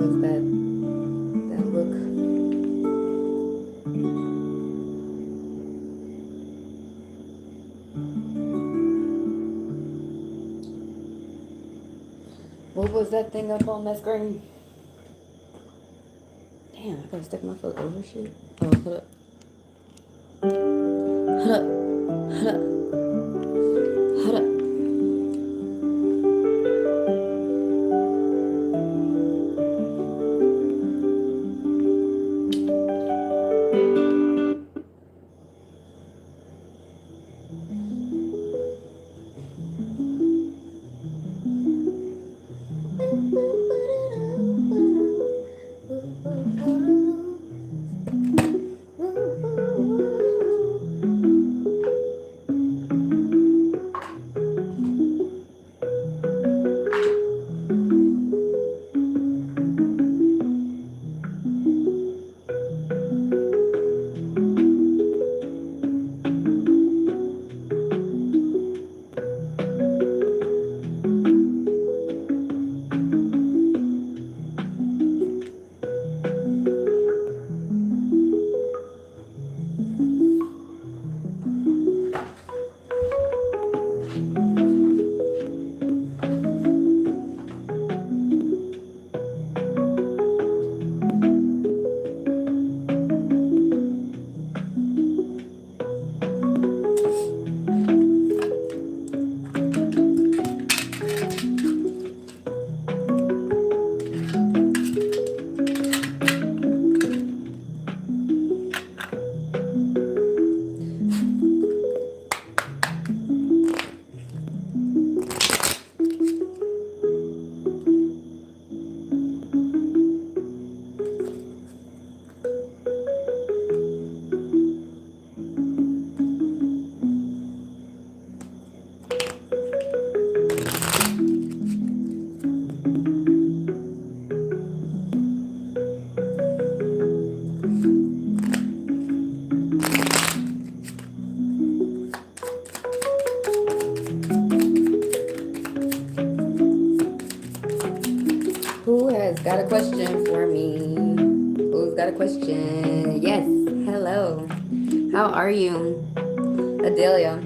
was that look? What was that thing up on that screen? Damn, I gotta stick my foot over shit. Oh, hold up. Hold up. Hold up. Hold up. Who has got a question for me? Who's got a question? Yes. Hello. How are you? Adelia.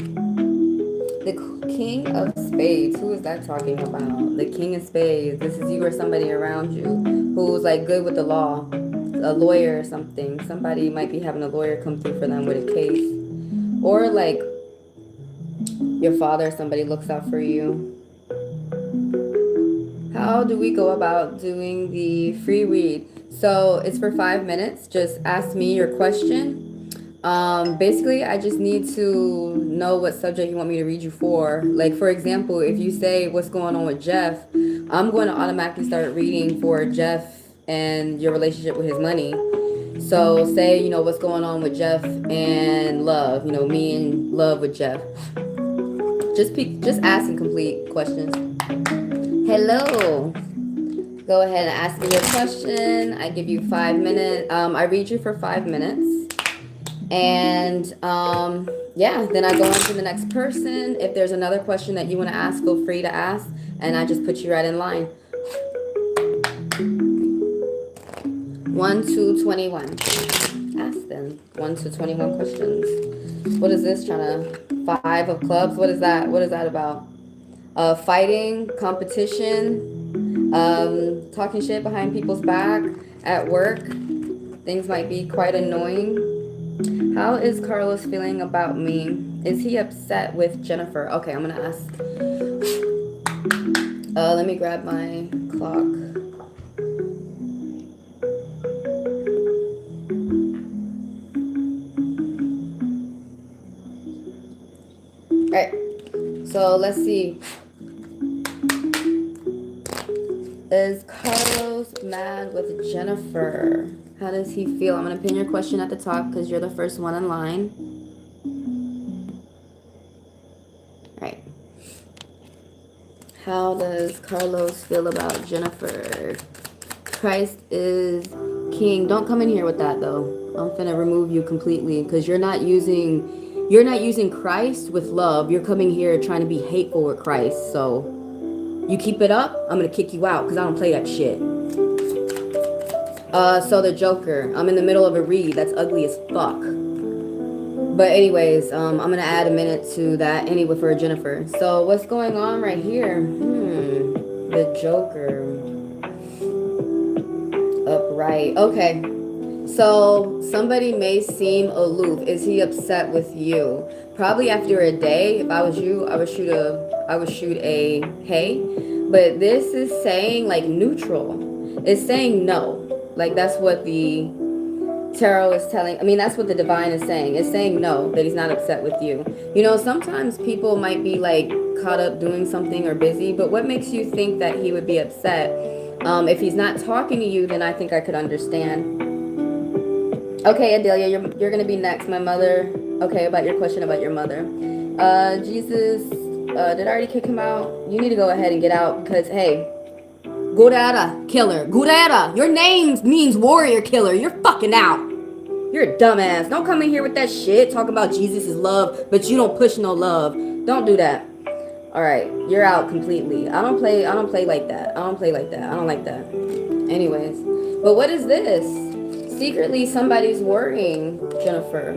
The King of Spades. Who is that talking about? The King of Spades. This is you or somebody around you who's like good with the law. A lawyer or something. Somebody might be having a lawyer come through for them with a case. Or like your father, somebody looks out for you. How do we go about doing the free read? So it's for 5 minutes. Just ask me your question. Basically, I just need to know what subject you want me to read you for. Like, for example, if you say what's going on with Jeff, I'm going to automatically start reading for Jeff and your relationship with his money. So say, you know, what's going on with Jeff and love, you know, me and love with Jeff. Just ask and complete questions. Hello. Go ahead and ask me your question. I give you 5 minutes. I read you for 5 minutes. And yeah, then I go on to the next person. If there's another question that you want to ask, feel free to ask. And I just put you right in line. 1 to 21. Ask them. 1 to 21 questions. What is this? Trying to 5 of clubs. What is that? What is that about? Fighting, competition, talking shit behind people's back, at work. Things might be quite annoying. How is Carlos feeling about me? Is he upset with Jennifer? Okay, I'm gonna ask. Let me grab my clock. All right, so let's see. Is Carlos mad with Jennifer? How does he feel? I'm going to pin your question at the top because you're the first one in line. All right. How does Carlos feel about Jennifer? Christ is king. Don't come in here with that though. I'm finna remove you completely because you're not using Christ with love. You're coming here trying to be hateful with Christ. So you keep it up, I'm gonna kick you out because I don't play that shit. So the Joker. I'm in the middle of a read. That's ugly as fuck. But anyways, I'm gonna add a minute to that anyway for Jennifer. So what's going on right here? The Joker. Upright. Okay. So somebody may seem aloof. Is he upset with you? Probably after a day. If I was you, I would shoot a hey. But this is saying like neutral. It's saying no. Like that's what the tarot is telling. I mean, that's what the divine is saying. It's saying no, that he's not upset with you. You know, sometimes people might be like caught up doing something or busy, but what makes you think that he would be upset? If he's not talking to you, then I think I could understand. Okay, Adelia, you're gonna be next. My mother. Okay, about your question about your mother. Jesus, did I already kick him out? You need to go ahead and get out because, hey, Gurara, killer. Gurara, your name means warrior killer. You're fucking out. You're a dumbass. Don't come in here with that shit talking about Jesus is love, but you don't push no love. Don't do that. All right, you're out completely. I don't play like that. I don't play like that. I don't like that. Anyways, but what is this? Secretly, somebody's worrying, Jennifer.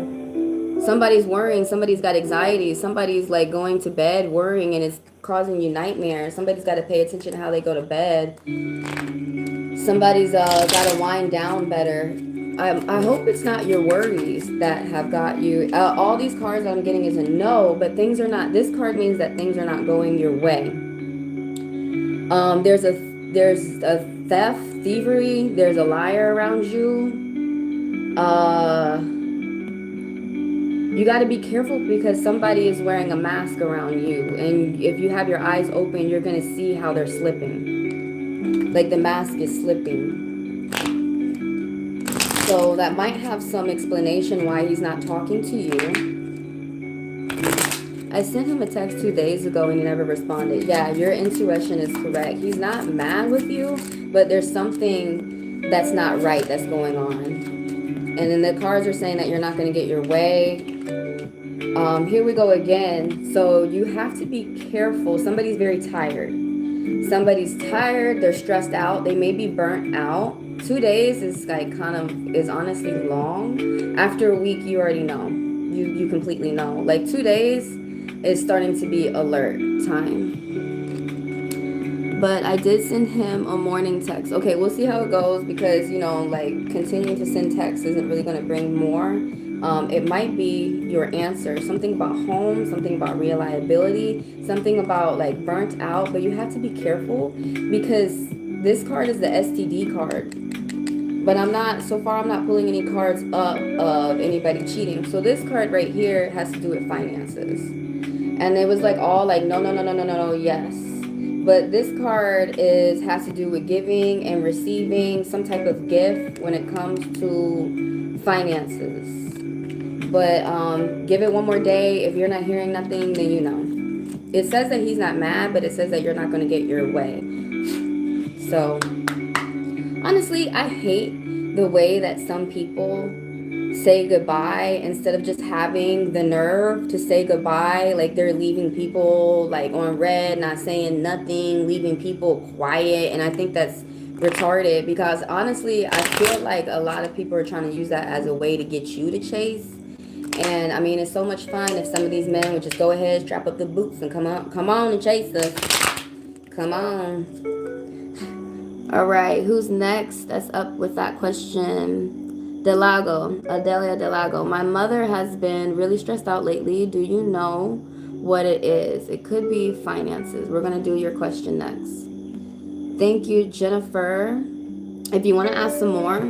Somebody's worrying. Somebody's got anxiety. Somebody's like going to bed worrying and it's causing you nightmares. Somebody's got to pay attention to how they go to bed. Somebody's got to wind down better. I hope it's not your worries that have got you. All these cards I'm getting is a no, but things are not. This card means that things are not going your way. There's a theft, thievery. There's a liar around you. You got to be careful because somebody is wearing a mask around you, and if you have your eyes open, you're gonna see how they're slipping. Like the mask is slipping. So that might have some explanation why he's not talking to you. I sent him a text 2 days ago and he never responded. Yeah, your intuition is correct. He's not mad with you, but there's something that's not right that's going on. And then the cards are saying that you're not going to get your way. Here we go again. So you have to be careful. Somebody's very tired. Somebody's tired. They're stressed out. They may be burnt out. 2 days is like is honestly long. After a week, you already know. You completely know. Like 2 days is starting to be alert time. But I did send him a morning text. Okay, we'll see how it goes because, you know, like continuing to send texts isn't really going to bring more. It might be your answer. Something about home, something about reliability, something about like burnt out. But you have to be careful because this card is the STD card. But so far I'm not pulling any cards up of anybody cheating. So this card right here has to do with finances. And it was like all like, no, yes. But this card has to do with giving and receiving some type of gift when it comes to finances. But give it one more day. If you're not hearing nothing, then you know. It says that he's not mad, but it says that you're not going to get your way. So honestly, I hate the way that some people say goodbye instead of just having the nerve to say goodbye. Like they're leaving people like on red, not saying nothing, leaving people quiet. And I think that's retarded because honestly, I feel like a lot of people are trying to use that as a way to get you to chase. And I mean, it's so much fun if some of these men would just go ahead, strap up the boots and come on and chase us. Come on. All right, who's next? That's up with that question. Delago, Adelia Delago. My mother has been really stressed out lately. Do you know what it is? It could be finances. We're gonna do your question next. Thank you, Jennifer. If you want to ask some more,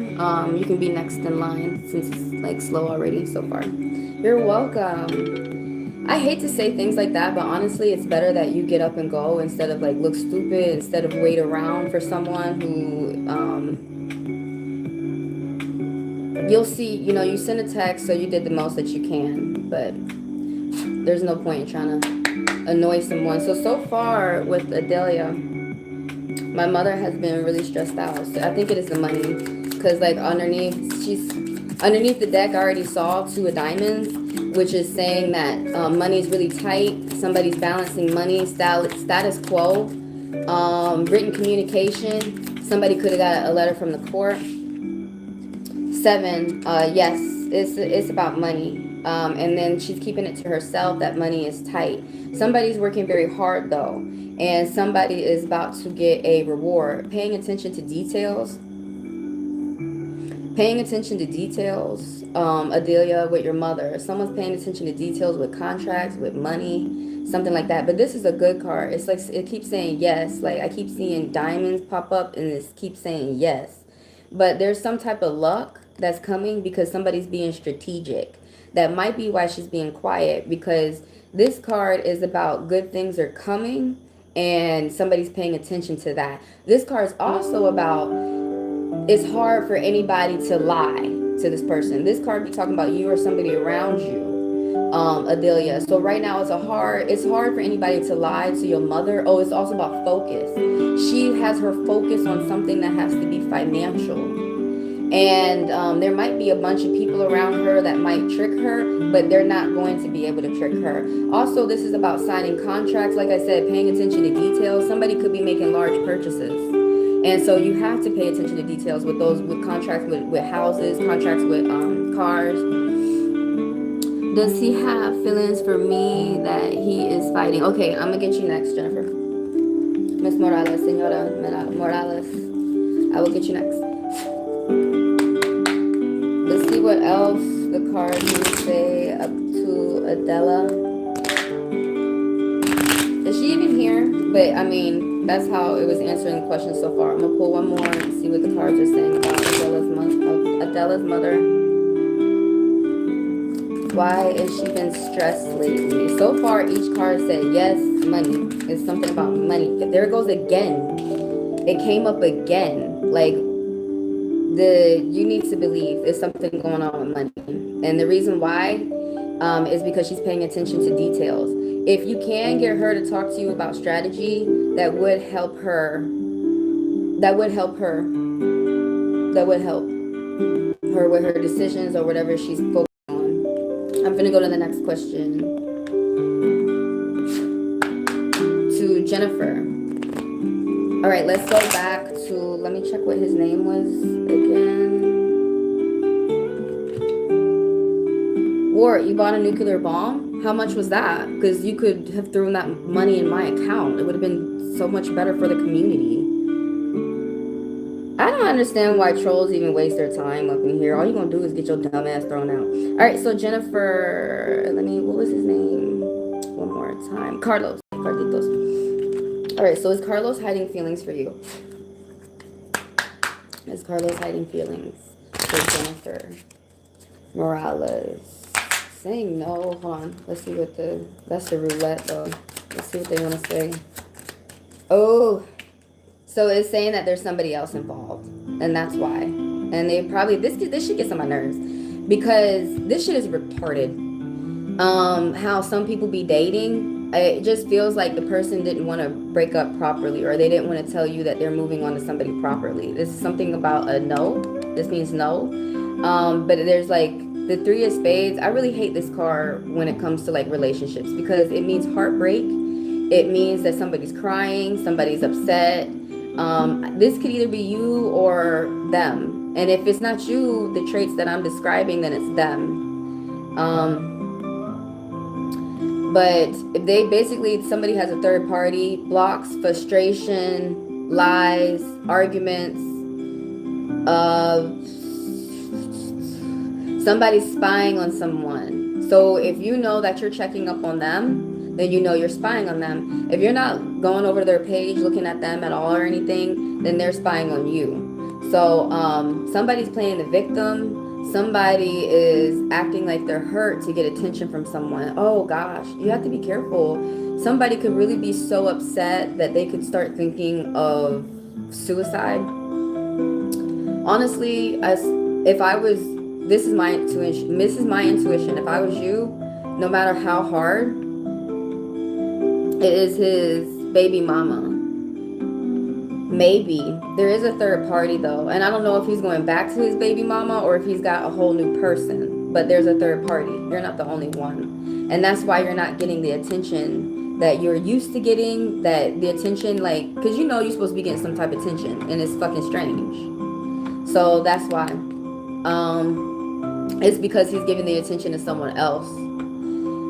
you can be next in line since it's like slow already so far. You're welcome. I hate to say things like that, but honestly, it's better that you get up and go instead of like look stupid, instead of wait around for someone who, you'll see, you know, you send a text, so you did the most that you can, but there's no point in trying to annoy someone. So far with Adelia, my mother has been really stressed out. So I think it is the money, because like underneath the deck, I already saw 2 of diamonds, which is saying that money is really tight. Somebody's balancing money, status quo, written communication. Somebody could have got a letter from the court. 7, yes, it's about money. And then she's keeping it to herself that money is tight. Somebody's working very hard though, and somebody is about to get a reward. Paying attention to details. Paying attention to details, Adelia, with your mother. Someone's paying attention to details with contracts, with money, something like that. But this is a good card. It's like it keeps saying yes. Like I keep seeing diamonds pop up and it keeps saying yes. But there's some type of luck that's coming because somebody's being strategic. That might be why she's being quiet, because this card is about good things are coming and somebody's paying attention to that. This card is also about, it's hard for anybody to lie to this person. This card be talking about you or somebody around you, Adelia. So right now it's hard for anybody to lie to your mother. Oh, it's also about focus. She has her focus on something that has to be financial. And there might be a bunch of people around her that might trick her, but they're not going to be able to trick her. Also, this is about signing contracts. Like I said, paying attention to details. Somebody could be making large purchases. And so you have to pay attention to details with those, with contracts with houses, contracts with cars. Does he have feelings for me that he is fighting? Okay, I'm gonna get you next, Jennifer. Miss Morales, Senora Morales. I will get you next. Let's see what else the cards can say up to Adela. Is she even here? But I mean, that's how it was answering the question so far. I'm gonna pull one more and see what the cards are saying about Adela's mother. Why has she been stressed lately? So far, each card said yes, money. It's something about money. There it goes again. It came up again. Like, you need to believe there's something going on with money. And the reason why is because she's paying attention to details. If you can get her to talk to you about strategy, that would help her. That would help her with her decisions or whatever she's focused on. I'm going to go to the next question. To Jennifer. All right, let's go back to, let me check what his name was again. Wart, you bought a nuclear bomb? How much was that? Because you could have thrown that money in my account. It would have been so much better for the community. I don't understand why trolls even waste their time up in here. All you're going to do is get your dumb ass thrown out. All right, so Jennifer, what was his name? One more time. Carlos. Carlitos. All right, so is Carlos hiding feelings for you? Is Carlos hiding feelings for Jennifer Morales? Saying no. Hold on. Let's see what that's the roulette though. Let's see what they want to say. Oh, so it's saying that there's somebody else involved, and that's why. And they probably, this shit gets on my nerves, because this shit is retarded. How some people be dating, it just feels like the person didn't want to break up properly, or they didn't want to tell you that they're moving on to somebody properly. This is something about a no. This means no. But there's like the 3 of Spades. I really hate this card when it comes to like relationships, because it means heartbreak. It means that somebody's crying, somebody's upset. This could either be you or them. And if it's not you, the traits that I'm describing, then it's them. But if they basically, somebody has a third party, blocks, frustration, lies, arguments, somebody's spying on someone. So if you know that you're checking up on them, then you know you're spying on them. If you're not going over their page, looking at them at all or anything, then they're spying on you. So somebody's playing the victim. Somebody is acting like they're hurt to get attention from someone. Oh gosh, you have to be careful. Somebody could really be so upset that they could start thinking of suicide. Honestly, if I was, this is my intuition. If I was you, no matter how hard, it is his baby mama. Maybe. There is a third party though. And I don't know if he's going back to his baby mama or if he's got a whole new person. But there's a third party. You're not the only one. And that's why you're not getting the attention that you're used to getting. That the attention, like, because you know you're supposed to be getting some type of attention. And it's fucking strange. So that's why. it's because he's giving the attention to someone else.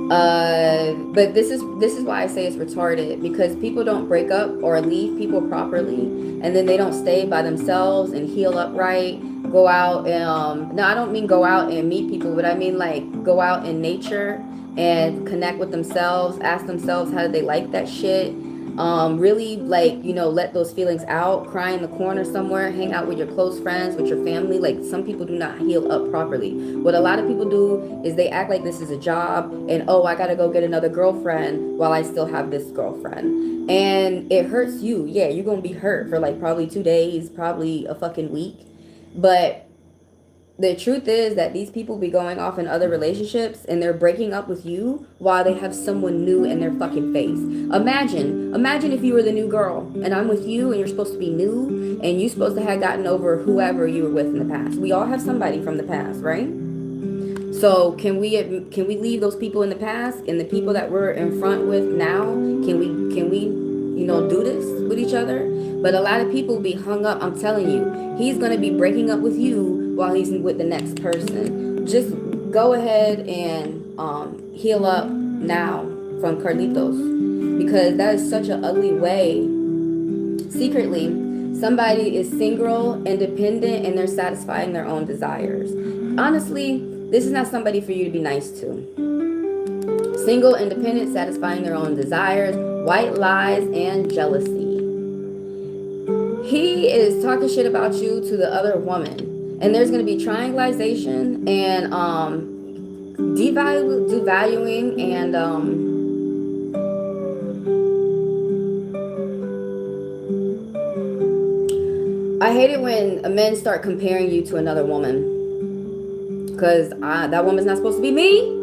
But this is why I say it's retarded, because people don't break up or leave people properly, and then they don't stay by themselves and heal up right. Go out and no, I don't mean go out and meet people, but I mean like go out in nature and connect with themselves, ask themselves how do they like that shit. Really, like, you know, let those feelings out, cry in the corner somewhere, hang out with your close friends, with your family. Like, some people do not heal up properly. What a lot of people do is they act like this is a job, and oh, I gotta go get another girlfriend while I still have this girlfriend. And it hurts you. Yeah, you're gonna be hurt for like probably 2 days, probably a fucking week. But the truth is that these people be going off in other relationships and they're breaking up with you while they have someone new in their fucking face. Imagine if you were the new girl and I'm with you and you're supposed to be new and you're supposed to have gotten over whoever you were with in the past. We all have somebody from the past, right? So can we leave those people in the past, and the people that we're in front with now, can we you know, do this with each other? But a lot of people be hung up. I'm telling you, he's going to be breaking up with you while he's with the next person. Just go ahead and heal up now from Carlitos, because that is such an ugly way. Secretly, somebody is single, independent, and they're satisfying their own desires. Honestly, this is not somebody for you to be nice to. Single, independent, satisfying their own desires, white lies, and jealousy. He is talking shit about you to the other woman. And there's going to be triangulation and devaluing and I hate it when men start comparing you to another woman. Because that woman's not supposed to be me.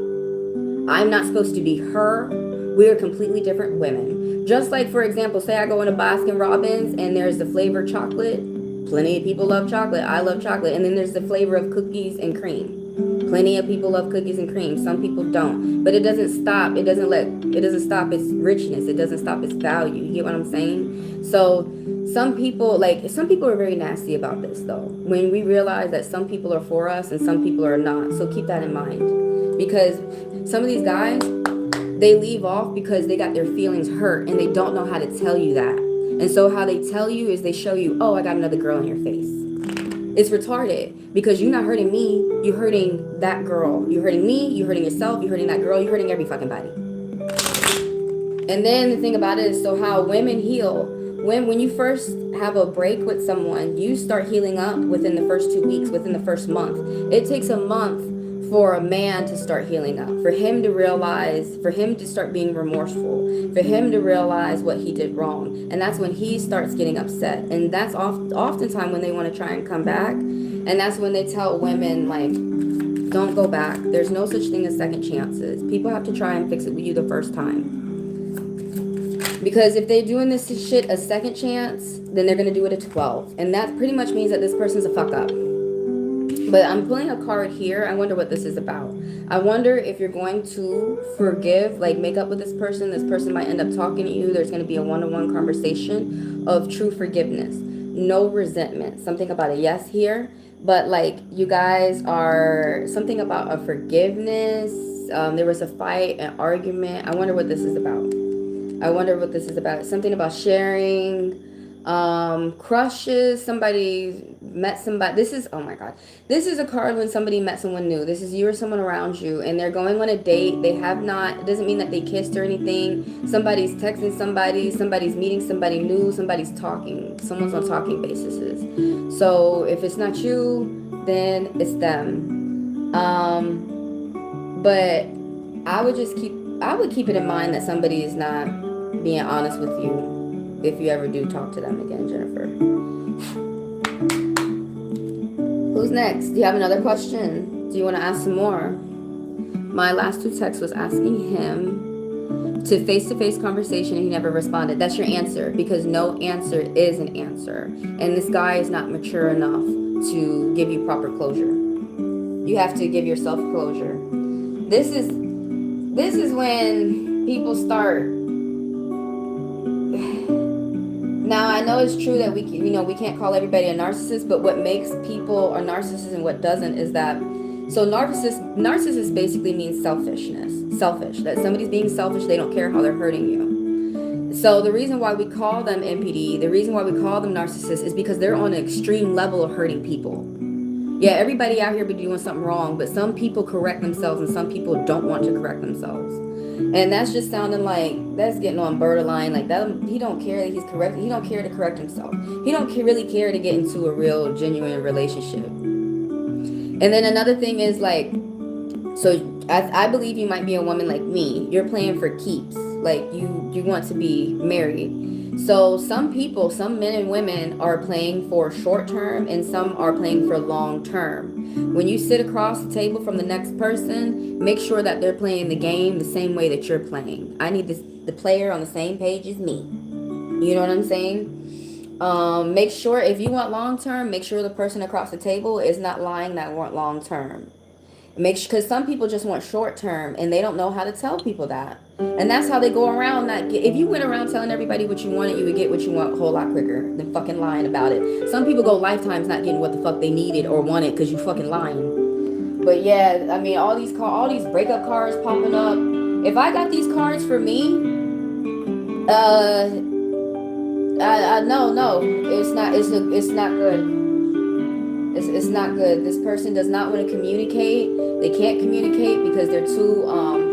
I'm not supposed to be her. We are completely different women. Just like, for example, say I go into Baskin Robbins and there's the flavor chocolate. Plenty of people love chocolate. I love chocolate. And then there's the flavor of cookies and cream. Plenty of people love cookies and cream. Some people don't. But it doesn't stop. It doesn't stop its richness. It doesn't stop its value. You get what I'm saying? So some people are very nasty about this, though. When we realize that some people are for us and some people are not. So keep that in mind. Because some of these guys, they leave off because they got their feelings hurt and they don't know how to tell you that. And so how they tell you is they show you, oh, I got another girl in your face. It's retarded, because you're not hurting me, you're hurting that girl. You're hurting me, you're hurting yourself, you're hurting that girl, you're hurting every fucking body. And then the thing about it is, so how women heal, when you first have a break with someone, you start healing up within the first 2 weeks, within the first month. It takes a month for a man to start healing up, for him to realize, for him to start being remorseful, for him to realize what he did wrong. And that's when he starts getting upset. And that's oftentimes when they want to try and come back. And that's when they tell women, like, don't go back. There's no such thing as second chances. People have to try and fix it with you the first time. Because if they're doing this shit a second chance, then they're going to do it at 12. And that pretty much means that this person's a fuck up. But I'm pulling a card here. I wonder what this is about. I wonder if you're going to forgive, like make up with this person. This person might end up talking to you. There's going to be a one-on-one conversation of true forgiveness. No resentment. Something about a yes here. But like you guys are, something about a forgiveness. There was a fight, an argument. I wonder what this is about. I wonder what this is about. Something about sharing. Crushes. Somebody met somebody. This is, oh my god, this is a card when somebody met someone new. This is you or someone around you, and they're going on a date. They have not, it doesn't mean that they kissed or anything. Somebody's texting somebody, somebody's meeting somebody new, somebody's talking, someone's on talking basis. So if it's not you, then it's them. But I would keep it in mind that somebody is not being honest with you if you ever do talk to them again, Jennifer. Who's next? Do you have another question? Do you want to ask some more? My last 2 texts was asking him to face-to-face conversation, and he never responded. That's your answer, because no answer is an answer. And this guy is not mature enough to give you proper closure. You have to give yourself closure. This is when people start. Now, I know it's true that we can't call everybody a narcissist, but what makes people a narcissist and what doesn't is that, so narcissist basically means selfish, that somebody's being selfish, they don't care how they're hurting you. So the reason why we call them NPD, the reason why we call them narcissists is because they're on an extreme level of hurting people. Yeah, everybody out here be doing something wrong, but some people correct themselves and some people don't want to correct themselves. And that's just sounding like, that's getting on borderline, like that. He don't care that he's correct. He don't care to correct himself. He don't really care to get into a real, genuine relationship. And then another thing is like, so I believe you might be a woman like me. You're playing for keeps. Like you want to be married. So some people, some men and women are playing for short term and some are playing for long term. When you sit across the table from the next person, make sure that they're playing the game the same way that you're playing. I need the player on the same page as me. You know what I'm saying? Make sure, if you want long term, make sure the person across the table is not lying that want long term. Make sure, because some people just want short term and they don't know how to tell people that. And that's how they go around if you went around telling everybody what you wanted, you would get what you want a whole lot quicker than fucking lying about it. Some people go lifetimes not getting what the fuck they needed or wanted because you fucking lying. But yeah, I mean, all these breakup cards popping up. If I got these cards for me, no, it's not good. It's not good. This person does not want to communicate. They can't communicate because they're too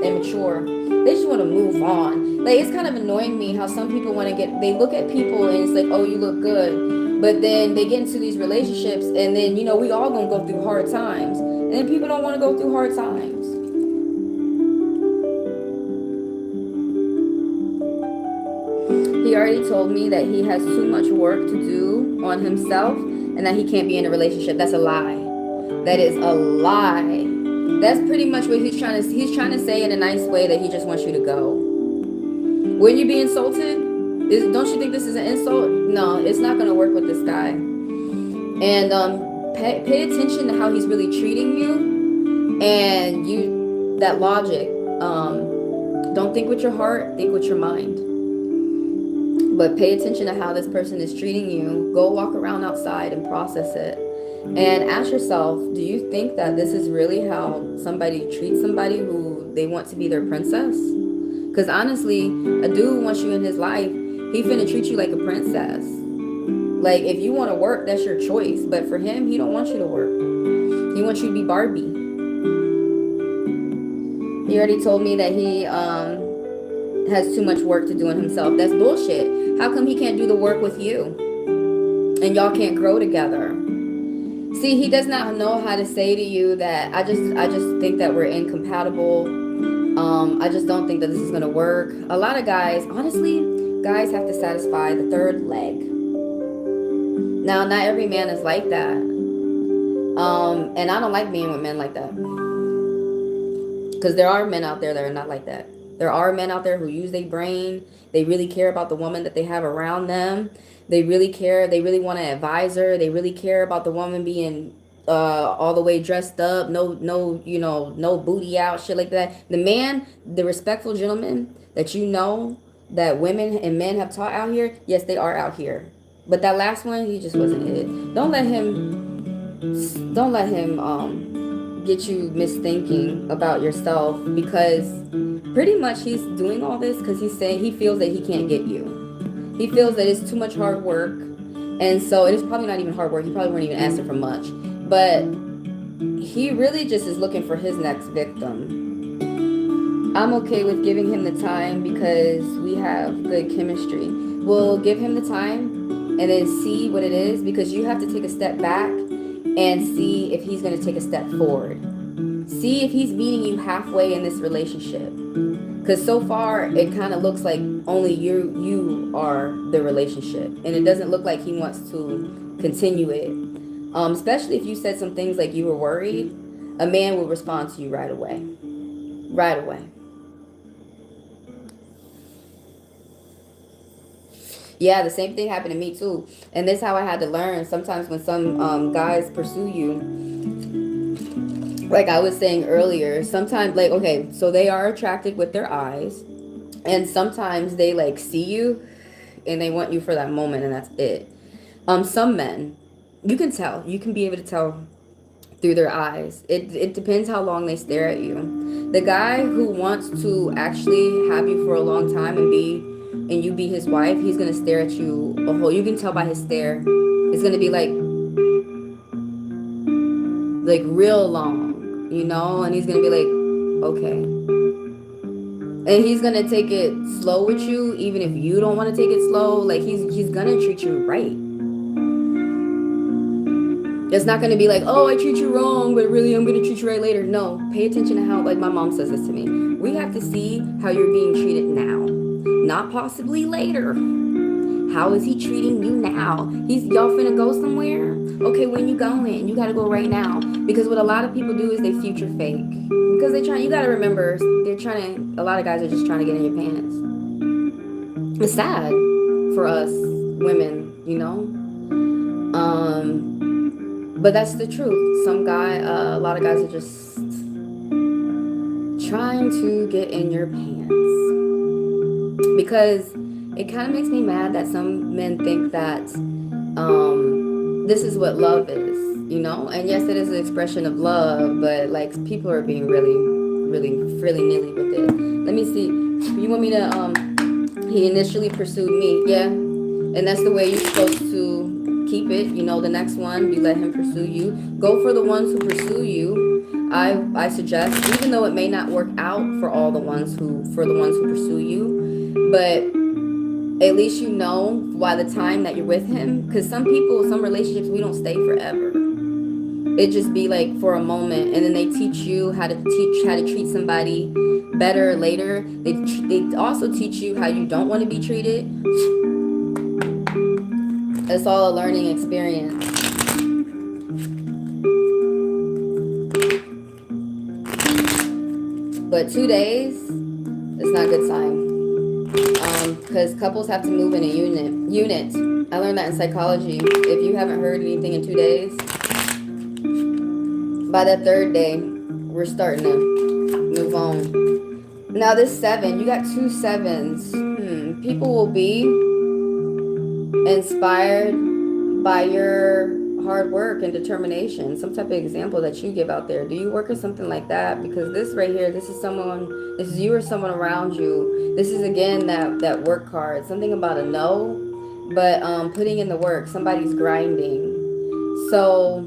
immature. They just want to move on. Like, it's kind of annoying me how some people they look at people and it's like, oh, you look good. But then they get into these relationships and then, we all gonna go through hard times. And then people don't want to go through hard times. He already told me that he has too much work to do on himself and that he can't be in a relationship. That's a lie. That is a lie. That's pretty much what he's trying to say in a nice way, that he just wants you to go. Wouldn't you be insulted? Don't you think this is an insult? No, it's not going to work with this guy. And pay attention to how he's really treating you. And that logic. Don't think with your heart, think with your mind. But pay attention to how this person is treating you. Go walk around outside and process it. And ask yourself, do you think that this is really how somebody treats somebody who they want to be their princess? Because honestly, a dude wants you in his life. He finna treat you like a princess. Like, if you want to work, that's your choice. But for him, he don't want you to work. He wants you to be Barbie. He already told me that he has too much work to do on himself. That's bullshit. How come he can't do the work with you? And y'all can't grow together? See, he does not know how to say to you that I just think that we're incompatible. I just don't think that this is going to work. A lot of guys, honestly, guys have to satisfy the third leg. Now, not every man is like that. And I don't like being with men like that. Because there are men out there that are not like that. There are men out there who use their brain. They really care about the woman that they have around them. They really care. They really want an advisor. They really care about the woman being all the way dressed up. No booty out, shit like that. The man, the respectful gentleman that that women and men have taught out here, yes, they are out here. But that last one, he just wasn't it. Don't let him get you misthinking about yourself, because pretty much he's doing all this because he's saying he feels that he can't get you. He feels that it's too much hard work. And so it is probably not even hard work. He probably won't even answer for much. But he really just is looking for his next victim. I'm okay with giving him the time because we have good chemistry. We'll give him the time and then see what it is, because you have to take a step back and see if he's going to take a step forward. See if he's meeting you halfway in this relationship. Because so far, it kind of looks like only you are the relationship. And it doesn't look like he wants to continue it. Especially if you said some things like you were worried, a man will respond to you right away. Right away. Yeah, the same thing happened to me too. And this is how I had to learn. Sometimes when some guys pursue you, like I was saying earlier, sometimes, like, okay, so they are attracted with their eyes, and sometimes they like see you and they want you for that moment, and that's it. Some men, you can tell. You can be able to tell through their eyes. It depends how long they stare at you. The guy who wants to actually have you for a long time and you be his wife, he's gonna stare at you a whole. You can tell by his stare. It's gonna be like real long, you know, and he's gonna be like, okay. And he's gonna take it slow with you, even if you don't want to take it slow. Like he's gonna treat you right. It's not gonna be like, oh, I treat you wrong, but really I'm gonna treat you right later. No, pay attention to how, like my mom says this to me. We have to see how you're being treated now, not possibly later. How is he treating you now? Y'all finna go somewhere? Okay, when you going? You gotta go right now. Because what a lot of people do is they future fake. Because you gotta remember, a lot of guys are just trying to get in your pants. It's sad for us women, you know? But that's the truth. A lot of guys are just trying to get in your pants. Because it kind of makes me mad that some men think that this is what love is, you know? And yes, it is an expression of love, but like people are being really, really frilly-nilly with it. Let me see. You want me to, he initially pursued me, yeah? And that's the way you're supposed to keep it. You know, the next one, you let him pursue you. Go for the ones who pursue you. I suggest, even though it may not work out for the ones who pursue you, but at least you know by the time that you're with him, because some relationships, we don't stay forever. It just be like for a moment, and then they teach you how to treat somebody better later. They also teach you how you don't want to be treated. It's all a learning experience. But 2 days, it's not a good sign. Because couples have to move in a unit. I learned that in psychology. If you haven't heard anything in 2 days, by the 3rd day, we're starting to move on. Now this 7, you got 2 7s. People will be inspired by your hard work and determination. Some type of example that you give out there. Do you work or something like that? Because this right here, this is you or someone around you. This is again that work card. Something about a no, but putting in the work. Somebody's grinding. So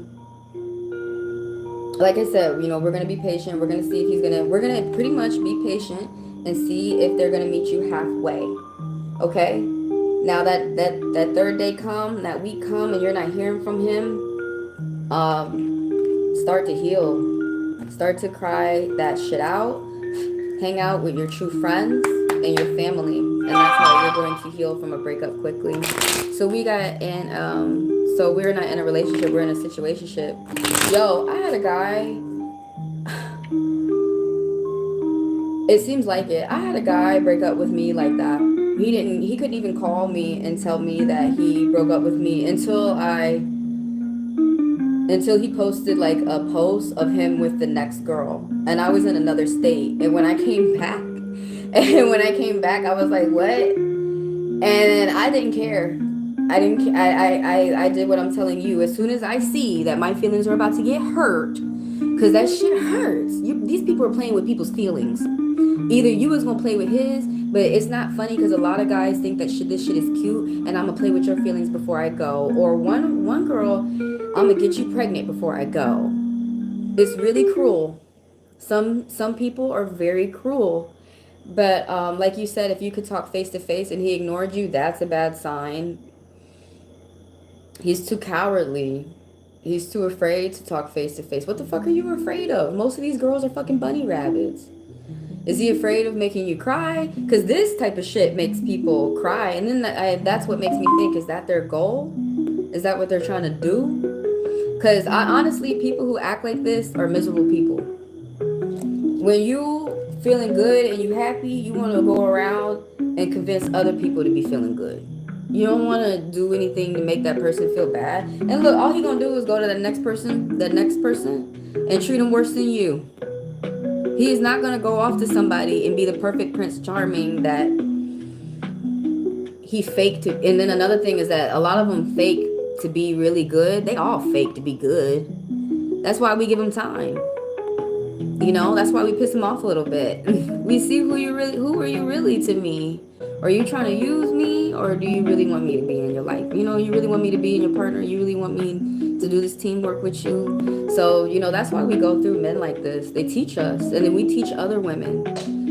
like I said, you know, we're gonna be patient. We're gonna see if we're gonna pretty much be patient and see if they're gonna meet you halfway. Okay? Now that 3rd day that week come and you're not hearing from him, start to heal. Start to cry that shit out. Hang out with your true friends and your family. And that's how you're going to heal from a breakup quickly. So so we're not in a relationship, we're in a situationship. Yo, I had a guy. It seems like it. I had a guy break up with me like that. He couldn't even call me and tell me that he broke up with me until he posted like a post of him with the next girl. And I was in another state. And when I came back, I was like, what? And I didn't care. I did what I'm telling you. As soon as I see that my feelings are about to get hurt, because that shit hurts. These people are playing with people's feelings. Either you was gonna play with his, but it's not funny because a lot of guys think that this shit is cute and I'm gonna play with your feelings before I go. Or one girl, I'm gonna get you pregnant before I go. It's really cruel. Some people are very cruel. But like you said, if you could talk face to face and he ignored you, that's a bad sign. He's too cowardly. He's too afraid to talk face to face. What the fuck are you afraid of? Most of these girls are fucking bunny rabbits. Is he afraid of making you cry? Because this type of shit makes people cry. And then that's what makes me think, is that their goal? Is that what they're trying to do? Because honestly, people who act like this are miserable people. When you feeling good and you happy, you want to go around and convince other people to be feeling good. You don't want to do anything to make that person feel bad. And look, all he gonna do is go to the next person, and treat them worse than you. He is not gonna go off to somebody and be the perfect Prince Charming that he faked to, and then another thing is that a lot of them fake to be really good. They all fake to be good. That's why we give them time. You know, that's why we piss them off a little bit. We see who are you really to me? Are you trying to use me, or do you really want me to be in your life? You know, you really want me to be in your partner. You really want me to do this teamwork with you. So, you know, that's why we go through men like this. They teach us, and then we teach other women.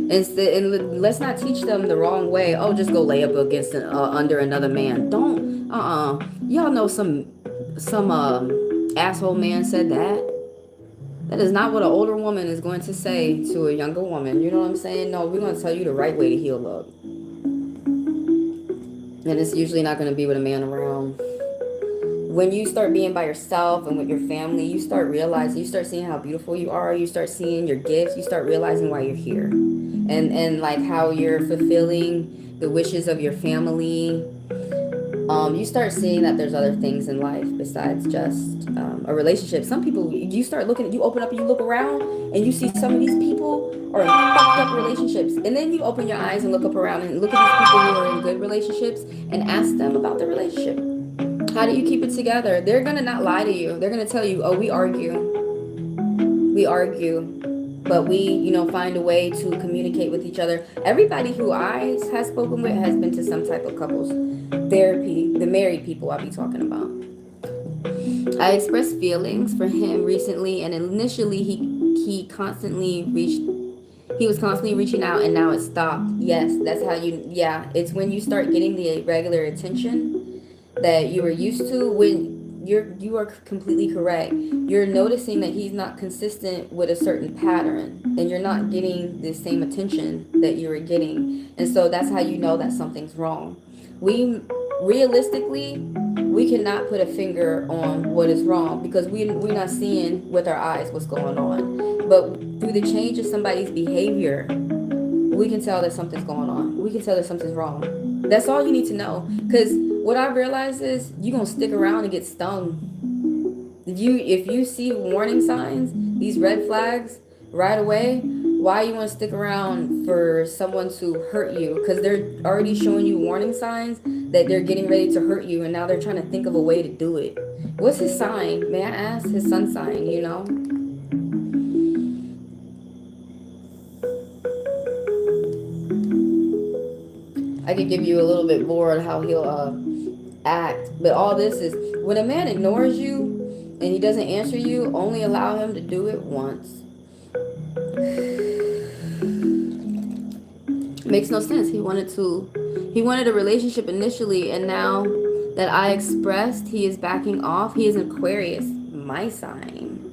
And let's not teach them the wrong way. Oh, just go lay up against under another man. Don't. Y'all know some asshole man said that. That is not what an older woman is going to say to a younger woman. You know what I'm saying? No, we're going to tell you the right way to heal up. And it's usually not going to be with a man around. When you start being by yourself and with your family, you start realizing, you start seeing how beautiful you are. You start seeing your gifts. You start realizing why you're here. And like how you're fulfilling the wishes of your family. You start seeing that there's other things in life besides just a relationship. Some people, you start looking, you open up and you look around and you see some of these people are in fucked up relationships. And then you open your eyes and look up around and look at these people who are in good relationships and ask them about the relationship. How do you keep it together? They're going to not lie to you. They're going to tell you, oh, we argue. But we, you know, find a way to communicate with each other. Everybody who I have spoken with has been to some type of couples therapy. The married people I'll be talking about. I expressed feelings for him recently, and initially he was constantly reaching out, and now it stopped. Yes, that's how it's when you start getting the regular attention that you were used to. When you are completely correct. You're noticing that he's not consistent with a certain pattern, and you're not getting the same attention that you were getting. And so that's how you know that something's wrong. We cannot put a finger on what is wrong because we're not seeing with our eyes what's going on. But through the change of somebody's behavior, we can tell that something's going on. We can tell that something's wrong. That's all you need to know. Because what I realized is you're going to stick around and get stung. If you see warning signs, these red flags right away, why you want to stick around for someone to hurt you? Because they're already showing you warning signs that they're getting ready to hurt you, and now they're trying to think of a way to do it. What's his sign? May I ask? His sun sign, you know? I could give you a little bit more on how he'll act, but all this is when a man ignores you and he doesn't answer you, only allow him to do it once. Makes no sense. He wanted a relationship initially, and now that I expressed, he is backing off. He is an Aquarius, my sign.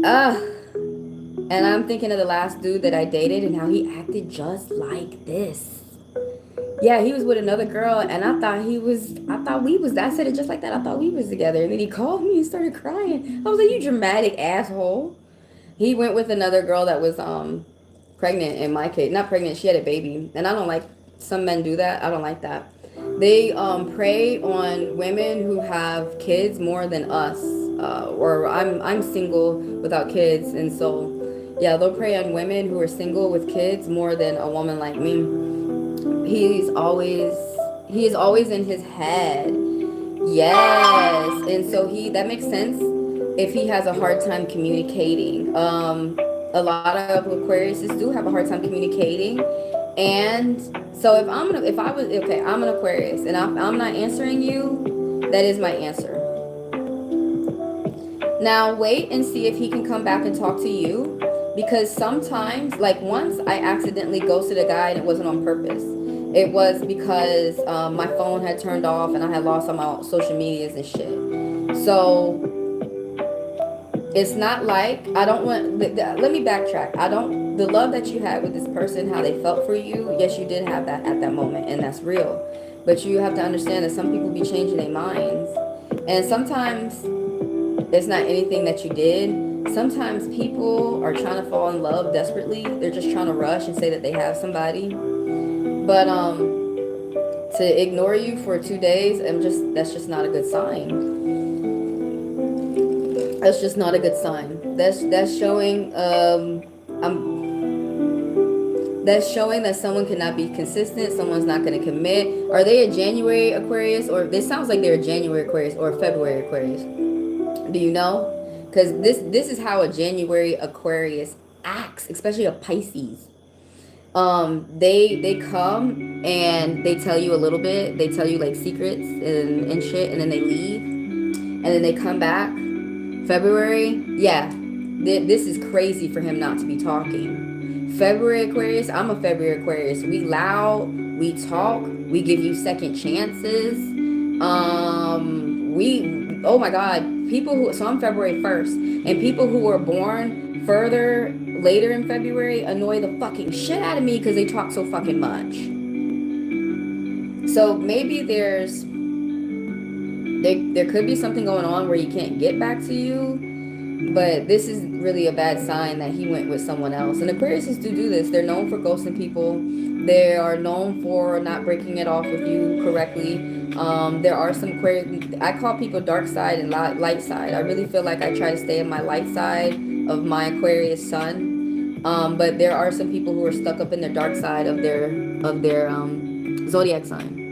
And I'm thinking of the last dude that I dated and how he acted just like this. Yeah, he was with another girl, and I said it just like that. I thought we was together. And then he called me and started crying. I was like, you dramatic asshole. He went with another girl that was pregnant in my case. Not pregnant, she had a baby. And I don't like, some men do that. I don't like that. They prey on women who have kids more than us. Or I'm single without kids. And so, yeah, they'll prey on women who are single with kids more than a woman like me. He is always in his head. Yes. And so that makes sense if he has a hard time communicating. A lot of Aquariuses do have a hard time communicating. And so I'm an Aquarius and I'm not answering you, that is my answer. Now wait and see if he can come back and talk to you, because sometimes, like once I accidentally ghosted a guy and it wasn't on purpose. It was because my phone had turned off and I had lost all my social medias and shit. So it's not like I don't want. Let me backtrack. The love that you had with this person, how they felt for you. Yes, you did have that at that moment, and that's real. But you have to understand that some people be changing their minds, and sometimes it's not anything that you did. Sometimes people are trying to fall in love desperately. They're just trying to rush and say that they have somebody. But to ignore you for 2 days, that's just not a good sign. That's just not a good sign. That's showing That's showing that someone cannot be consistent. Someone's not going to commit. Are they a January Aquarius, or this sounds like they're a January Aquarius or a February Aquarius? Do you know? Because this is how a January Aquarius acts, especially a Pisces. They come and they tell you a little bit. They tell you like secrets and shit, and then they leave, and then they come back. February, yeah, this is crazy for him not to be talking. February Aquarius, I'm a February Aquarius. We loud, we talk, we give you second chances. We, oh my God, people who, so I'm February 1st, and people who were born further later in February annoy the fucking shit out of me because they talk so fucking much. So maybe there could be something going on where he can't get back to you, but this is really a bad sign that he went with someone else. And Aquariuses do this. They're known for ghosting people. They are known for not breaking it off with you correctly. There are some Aquarius, I call people dark side and light side. I really feel like I try to stay in my light side of my Aquarius sun. But there are some people who are stuck up in the dark side of their zodiac sign.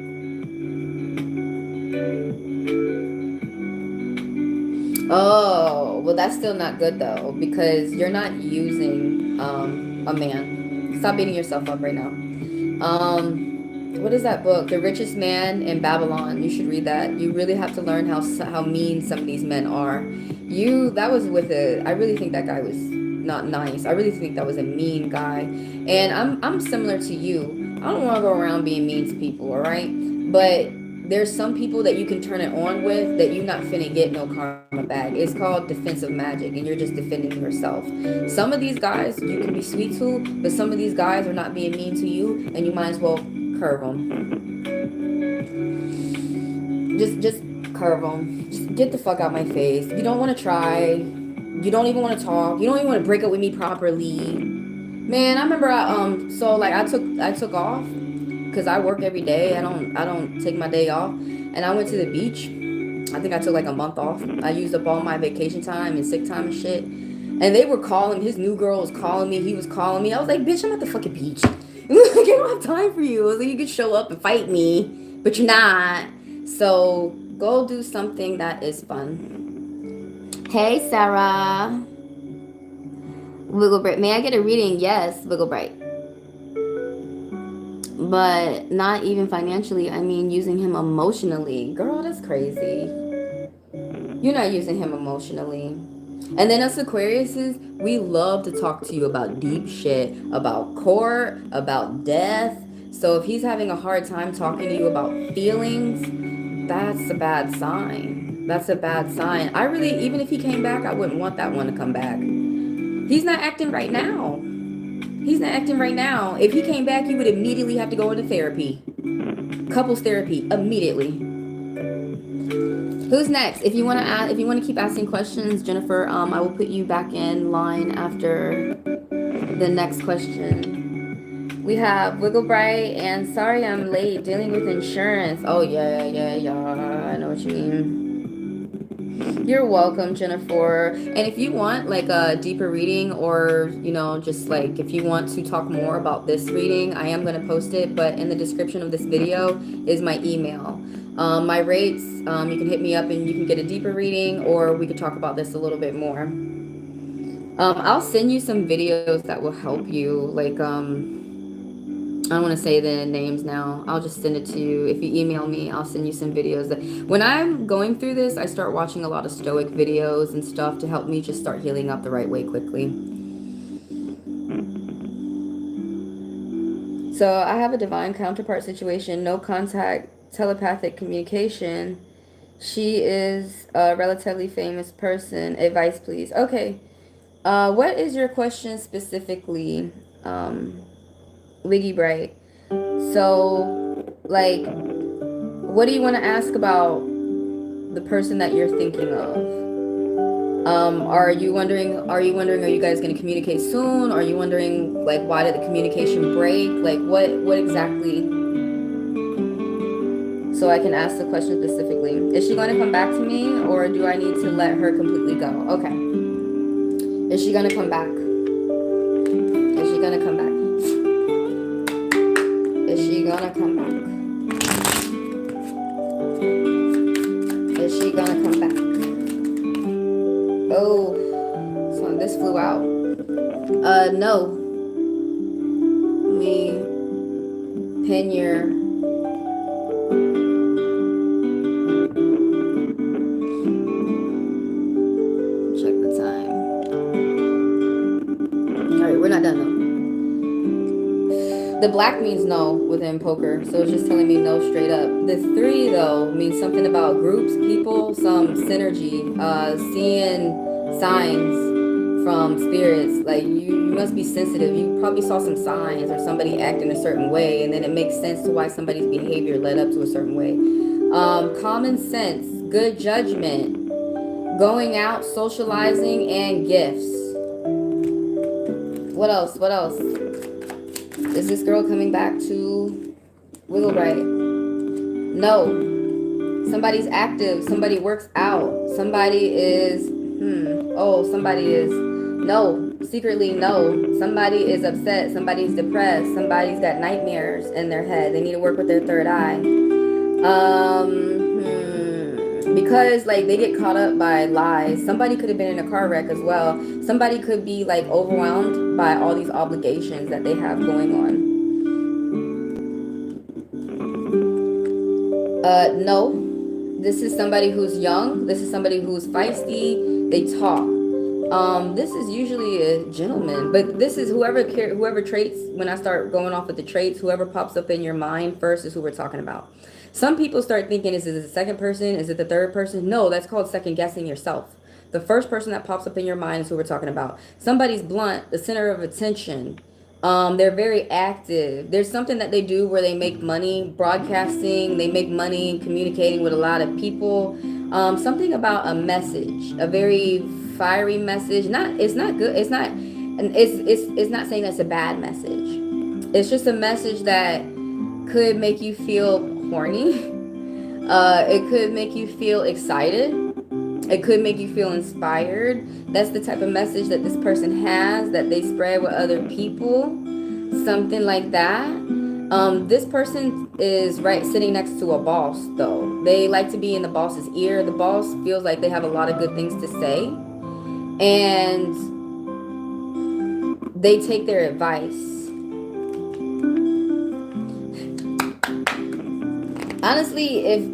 Oh, well, that's still not good though, because you're not using a man. Stop beating yourself up right now. What is that book? The Richest Man in Babylon. You should read that. You really have to learn how mean some of these men are. That was with I really think that guy was not nice. I really think that was a mean guy. And I'm similar to you. I don't want to go around being mean to people, all right? But there's some people that you can turn it on with that you're not finna get no karma back. It's called defensive magic, and you're just defending yourself. Some of these guys you can be sweet to, but some of these guys are not being mean to you, and you might as well curve them. Just curve them. Just get the fuck out my face. You don't want to try. You don't even want to talk. You don't even want to break up with me properly. Man, I remember I took off because I work every day. I don't take my day off, and I went to the beach. I think I took like a month off. I used up all my vacation time and sick time and shit. And they were calling. His new girl was calling me. He was calling me. I was like, bitch, I'm at the fucking beach. I don't have time for you. I was like, you could show up and fight me, but you're not. So go do something that is fun. Hey, Sarah. Wiggle Bright. May I get a reading? Yes, Wiggle Bright. But not even financially. I mean, using him emotionally. Girl, that's crazy. You're not using him emotionally. And then us Aquariuses, we love to talk to you about deep shit, about court, about death. So if he's having a hard time talking to you about feelings, that's a bad sign. That's a bad sign. I really, even if he came back, I wouldn't want that one to come back. He's not acting right now. He's not acting right now. If he came back, you would immediately have to go into therapy. Couples therapy, immediately. Who's next? If you want to keep asking questions, Jennifer, I will put you back in line after the next question. We have Wiggle Bright and sorry I'm late, dealing with insurance. Oh yeah, I know what you mean. You're welcome, Jennifer. And if you want like a deeper reading, or just like if you want to talk more about this reading, I am going to post it, but in the description of this video is my email. My rates, you can hit me up and you can get a deeper reading, or we could talk about this a little bit more. I'll send you some videos that will help you, like I don't want to say the names now. I'll just send it to you. If you email me, I'll send you some videos. When I'm going through this, I start watching a lot of stoic videos and stuff to help me just start healing up the right way quickly. So I have a divine counterpart situation, no contact, telepathic communication. She is a relatively famous person. Advice, please. Okay. What is your question specifically? Wiggy Bright. So, like, what do you want to ask about the person that you're thinking of? Are you wondering, are you guys going to communicate soon? Are you wondering, like, why did the communication break? Like, what exactly? So I can ask the question specifically. Is she going to come back to me, or do I need to let her completely go? Okay. Is she going to come back? Is she going to come back? gonna come back? Is she gonna come back? Oh, so this flew out. No. Let me pin your... Check the time. Alright, we're not done though. The black means no within poker, so it's just telling me no straight up. The 3 though means something about groups, people, some synergy, seeing signs from spirits. Like you must be sensitive. You probably saw some signs or somebody acting a certain way, and then it makes sense to why somebody's behavior led up to a certain way. Common sense, good judgment, going out, socializing, and gifts. What else? What else? Is this girl coming back to Wiggle Right? No. Somebody's active. Somebody works out. Somebody is... Oh, somebody is... No. Secretly, no. Somebody is upset. Somebody's depressed. Somebody's got nightmares in their head. They need to work with their third eye. Because like they get caught up by lies. Somebody could have been in a car wreck as well. Somebody could be like overwhelmed by all these obligations that they have going on. No. This is somebody who's young. This is somebody who's feisty. They talk. This is usually a gentleman, but this is whoever traits, when I start going off with the traits, whoever pops up in your mind first is who we're talking about. Some people start thinking, is it the second person? Is it the third person? No, that's called second guessing yourself. The first person that pops up in your mind is who we're talking about. Somebody's blunt, the center of attention. They're very active. There's something that they do where they make money broadcasting. They make money communicating with a lot of people. Something about a message, a very fiery message. It's not good. It's not saying that's a bad message. It's just a message that could make you feel horny. It could make you feel excited. It could make you feel inspired. That's the type of message that this person has, that they spread with other people. Something like that. This person is sitting next to a boss though. They like to be in the boss's ear. The boss feels like they have a lot of good things to say. And they take their advice. Honestly, if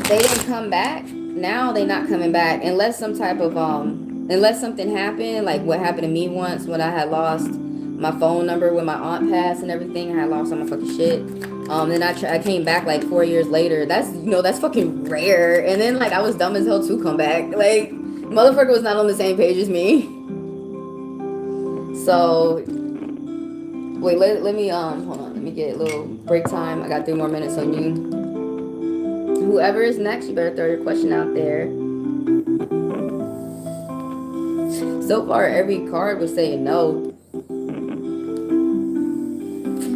they didn't come back, now they're not coming back unless some type of unless something happened, like what happened to me once when I had lost my phone number when my aunt passed and everything. I had lost all my fucking shit. Then I came back like 4 years later. That's that's fucking rare. And then like I was dumb as hell to come back. Like motherfucker was not on the same page as me. So wait, let me hold on. Let me get a little break time. I got 3 more minutes on you. Whoever is next, you better throw your question out there. So far, every card was saying no.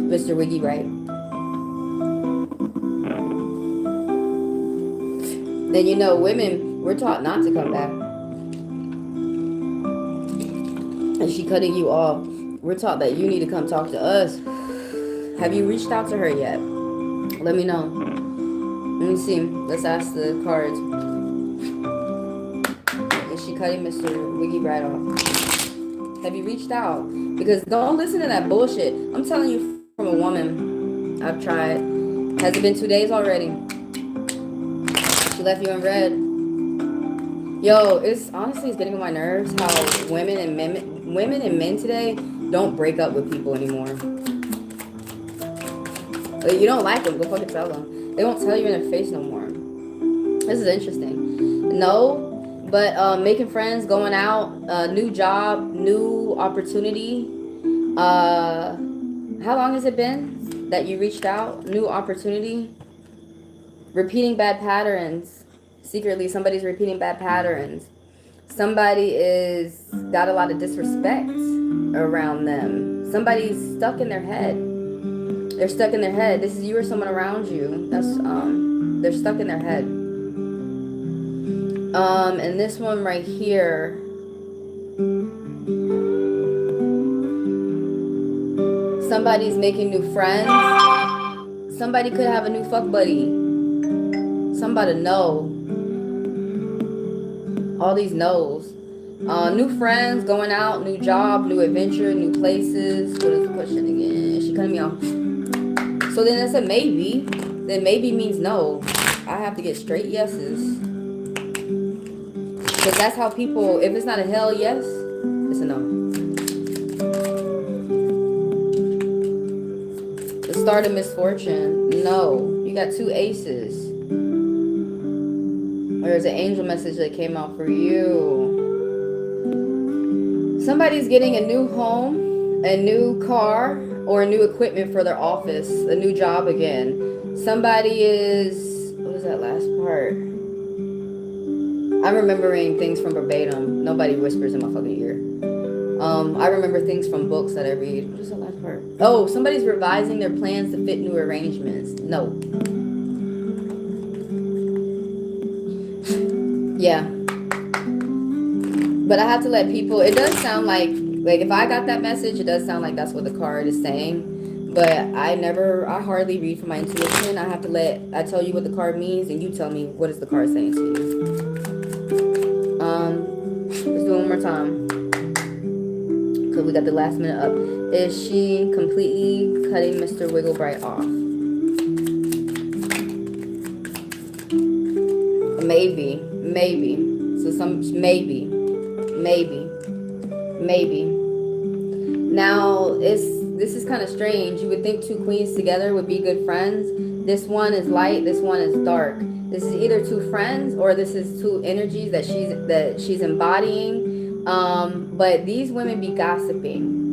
Mr. Wiggy, right? Then women, we're taught not to come back. And she cutting you off. We're taught that you need to come talk to us. Have you reached out to her yet? Let me know. Let me see. Let's ask the cards. Is she cutting Mr. Wiggy right off? Have you reached out? Because don't listen to that bullshit. I'm telling you from a woman. I've tried. Has it been 2 days already? She left you in red. Yo, it's getting on my nerves how women and men today don't break up with people anymore. Like, you don't like them, go fucking tell them. They won't tell you in their face no more. This is interesting. No, but making friends, going out, new job, new opportunity. How long has it been that you reached out? New opportunity. Repeating bad patterns. Secretly, somebody's repeating bad patterns. Somebody is got a lot of disrespect around them. Somebody's stuck in their head. They're stuck in their head. This is you or someone around you. That's they're stuck in their head. And this one right here. Somebody's making new friends. Somebody could have a new fuck buddy. Somebody know. All these no's. New friends, going out, new job, new adventure, new places. What is the question again? She cutting me off. So then that's a maybe. Then maybe means no. I have to get straight yeses. Because that's how people, if it's not a hell yes, it's a no. The start of misfortune. No. You got 2 aces. There's an angel message that came out for you. Somebody's getting a new home, a new car, or new equipment for their office, a new job again. Somebody is, what was that last part? I'm remembering things from verbatim. Nobody whispers in my fucking ear. I remember things from books that I read. What is that last part? Oh, somebody's revising their plans to fit new arrangements. No. Yeah. But I have to let people, it does sound like if I got that message, it does sound like that's what the card is saying. But I hardly read from my intuition. I have to I tell you what the card means, and you tell me what is the card saying to you. Let's do it one more time. Because we got the last minute up. Is she completely cutting Mr. Wigglebright off? Maybe. So maybe. Now, this is kind of strange. You would think 2 queens together would be good friends. This one is light, this one is dark. This is either 2 friends or this is 2 energies that she's embodying. But these women be gossiping.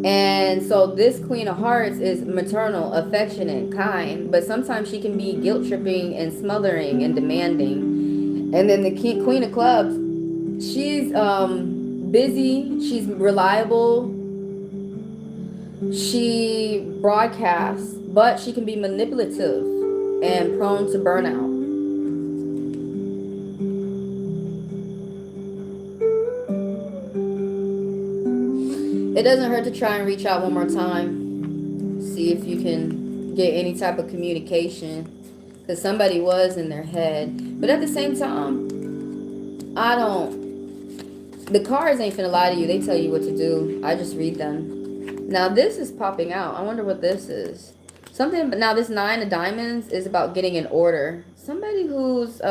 And so this Queen of Hearts is maternal, affectionate, kind, but sometimes she can be guilt tripping and smothering and demanding. And then the Queen of Clubs, she's busy, she's reliable, she broadcasts, but she can be manipulative and prone to burnout. It doesn't hurt to try and reach out one more time. See if you can get any type of communication. Because somebody was in their head. But at the same time, the cards ain't finna lie to you. They tell you what to do. I just read them. Now this is popping out. I wonder what this is. Now this 9 of diamonds is about getting in order. Somebody who's,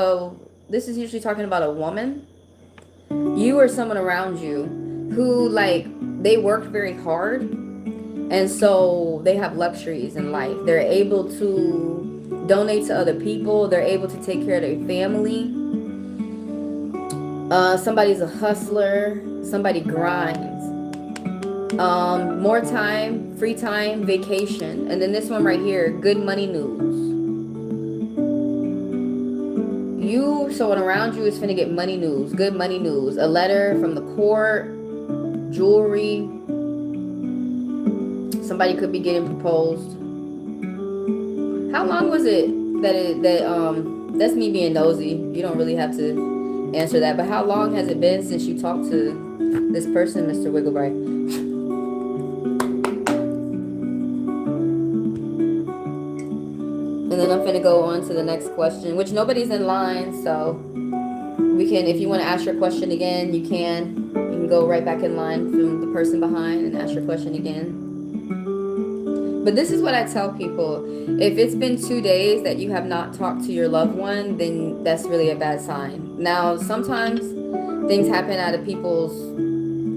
this is usually talking about a woman. You or someone around you who, like, they worked very hard. And so they have luxuries in life. They're able to donate to other people. They're able to take care of their family. Somebody's a hustler. Somebody grinds. More time, free time, vacation. And then this one right here, good money news. Someone around you is finna get money news, good money news. A letter from the court, jewelry. Somebody could be getting proposed. How long was it that's me being nosy. You don't really have to answer that. But how long has it been since you talked to this person, Mr. Wigglebright? And then I'm finna go on to the next question, which nobody's in line, so we can, if you want to ask your question again, you can. You can go right back in line from the person behind and ask your question again. But this is what I tell people. If it's been 2 days that you have not talked to your loved one, then that's really a bad sign. Now, sometimes things happen out of people's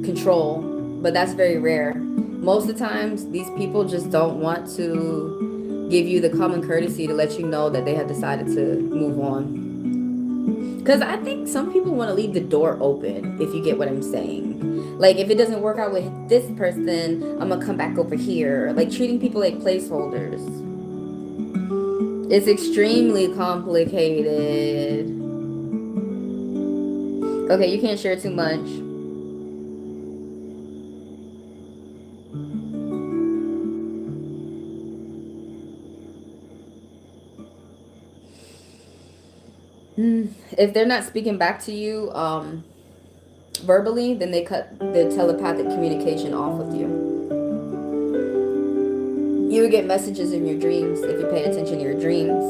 control, but that's very rare. Most of the times, these people just don't want to give you the common courtesy to let you know that they have decided to move on. Because I think some people want to leave the door open, if you get what I'm saying. Like, if it doesn't work out with this person, I'm going to come back over here. Like, treating people like placeholders. It's extremely complicated. Okay, you can't share too much. If they're not speaking back to you verbally, then they cut the telepathic communication off with you. You would get messages in your dreams if you paid attention to your dreams.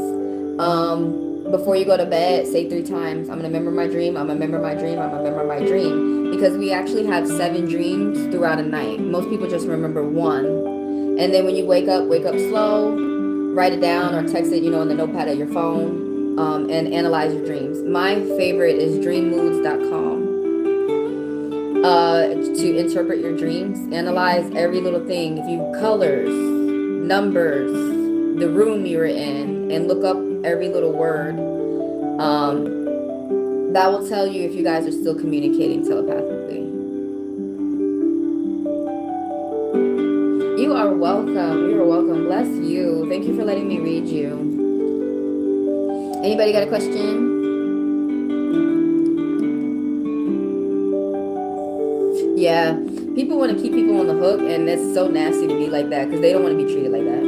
Before you go to bed, say 3 times, I'm going to remember my dream, I'm going to remember my dream, I'm going to remember my dream. Because we actually have 7 dreams throughout a night. Most people just remember 1. And then when you wake up slow, write it down or text it, you know, in the notepad of your phone, and analyze your dreams. My favorite is dreammoods.com. To interpret your dreams, analyze every little thing. If you colors, numbers, the room you were in, and look up every little word, that will tell you if you guys are still communicating telepathically. You are welcome. You are welcome. Bless you. Thank you for letting me read you. Anybody got a question? Yeah, people want to keep people on the hook, and it's so nasty to be like that because they don't want to be treated like that.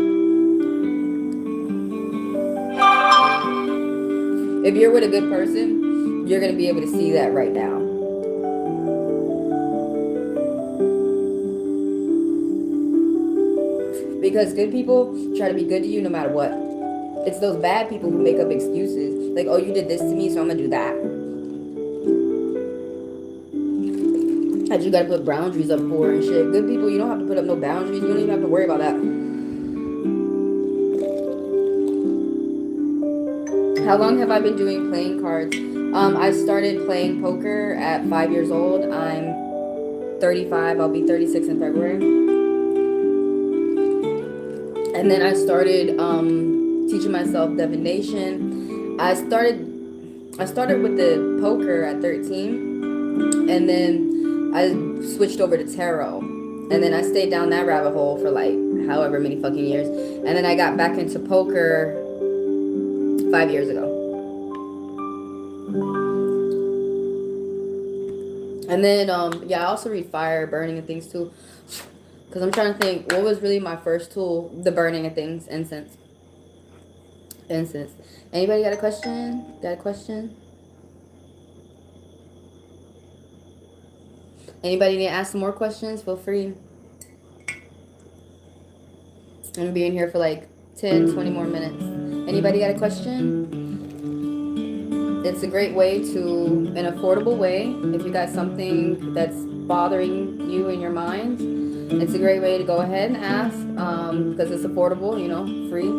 If you're with a good person, you're going to be able to see that right now. Because good people try to be good to you no matter what. It's those bad people who make up excuses. Like, oh, you did this to me, so I'm going to do that. That you got to put boundaries up for and shit. Good people, you don't have to put up no boundaries. You don't even have to worry about that. How long have I been doing playing cards? I started playing poker at 5 years old. I'm 35. I'll be 36 in February. And then I started teaching myself divination. I started with the poker at 13, and then I switched over to tarot, and then I stayed down that rabbit hole for like however many fucking years, and then I got back into poker 5 years ago. And then yeah, I also read fire, burning, and things too, because I'm trying to think what was really my first tool. The burning of things, incense. Anybody got a question? Anybody need to ask some more questions? Feel free. I'm gonna be in here for like 10, 20 more minutes. Anybody got a question? It's a great way to, an affordable way, if you got something that's bothering you in your mind, it's a great way to go ahead and ask, because it's affordable, you know, free.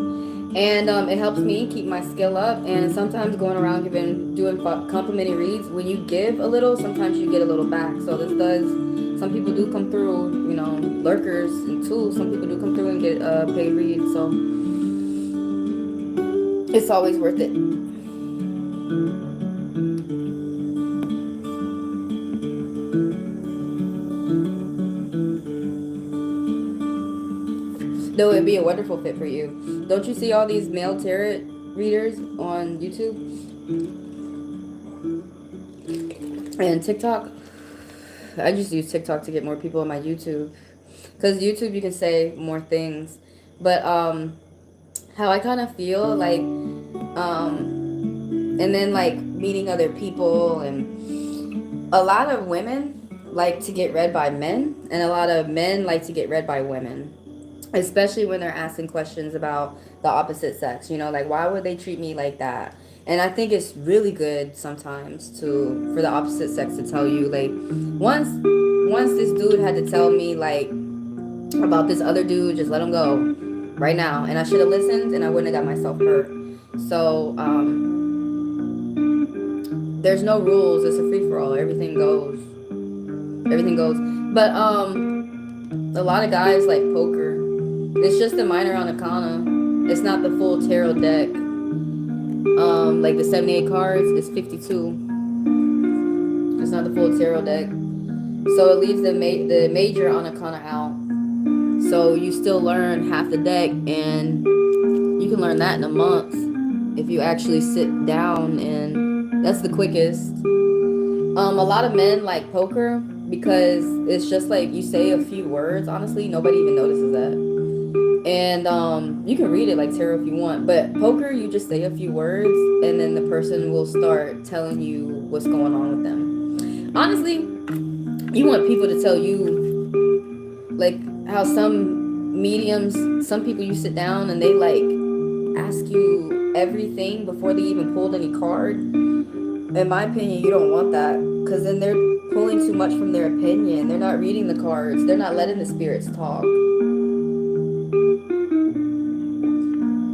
And it helps me keep my skill up. And sometimes going around doing complimentary reads, when you give a little, sometimes you get a little back. So this does, some people do come through, you know, lurkers and tools. Some people do come through and get paid reads. So it's always worth it. Though it'd be a wonderful fit for you. Don't you see all these male tarot readers on YouTube and TikTok? I just use TikTok to get more people on my YouTube, because YouTube you can say more things. But how I kind of feel like, and then like meeting other people, and a lot of women like to get read by men, and a lot of men like to get read by women. Especially when they're asking questions about the opposite sex, you know, like, why would they treat me like that? And I think it's really good sometimes for the opposite sex to tell you, like, once this dude had to tell me, like, about this other dude, just let him go right now. And I should have listened, and I wouldn't have got myself hurt. So, there's no rules. It's a free-for-all. Everything goes. But, a lot of guys like poker. It's just a minor arcana. It's not the full tarot deck. Like the 78 cards is 52. It's not the full tarot deck. So it leaves the major arcana out. So you still learn half the deck, and you can learn that in a month if you actually sit down, and that's the quickest. A lot of men like poker because it's just like you say a few words. Honestly, nobody even notices that. And you can read it like tarot if you want, but poker, you just say a few words, and then the person will start telling you what's going on with them. Honestly, you want people to tell you, like how some mediums, some people, you sit down and they like ask you everything before they even pulled any card. In my opinion, you don't want that, because then they're pulling too much from their opinion. They're not reading the cards. They're not letting the spirits talk.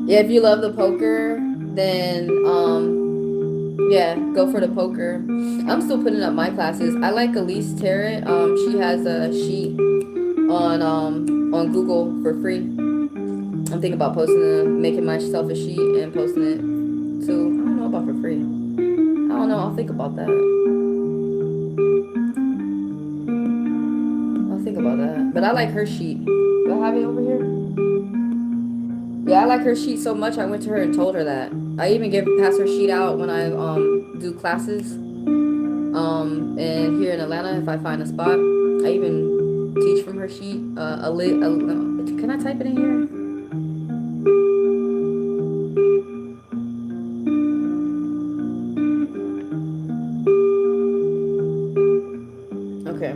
Yeah, if you love the poker, then yeah, go for the poker. I'm still putting up my classes. I like Elise Tarot. She has a sheet on Google for free. I'm thinking about making myself a sheet and posting it too. I don't know about for free. I don't know. I'll think about that. But I like her sheet. Do I have it over here? Yeah, I like her sheet so much. I went to her and told her that. I even pass her sheet out when I do classes. And here in Atlanta, if I find a spot, I even teach from her sheet. Can I type it in here? Okay,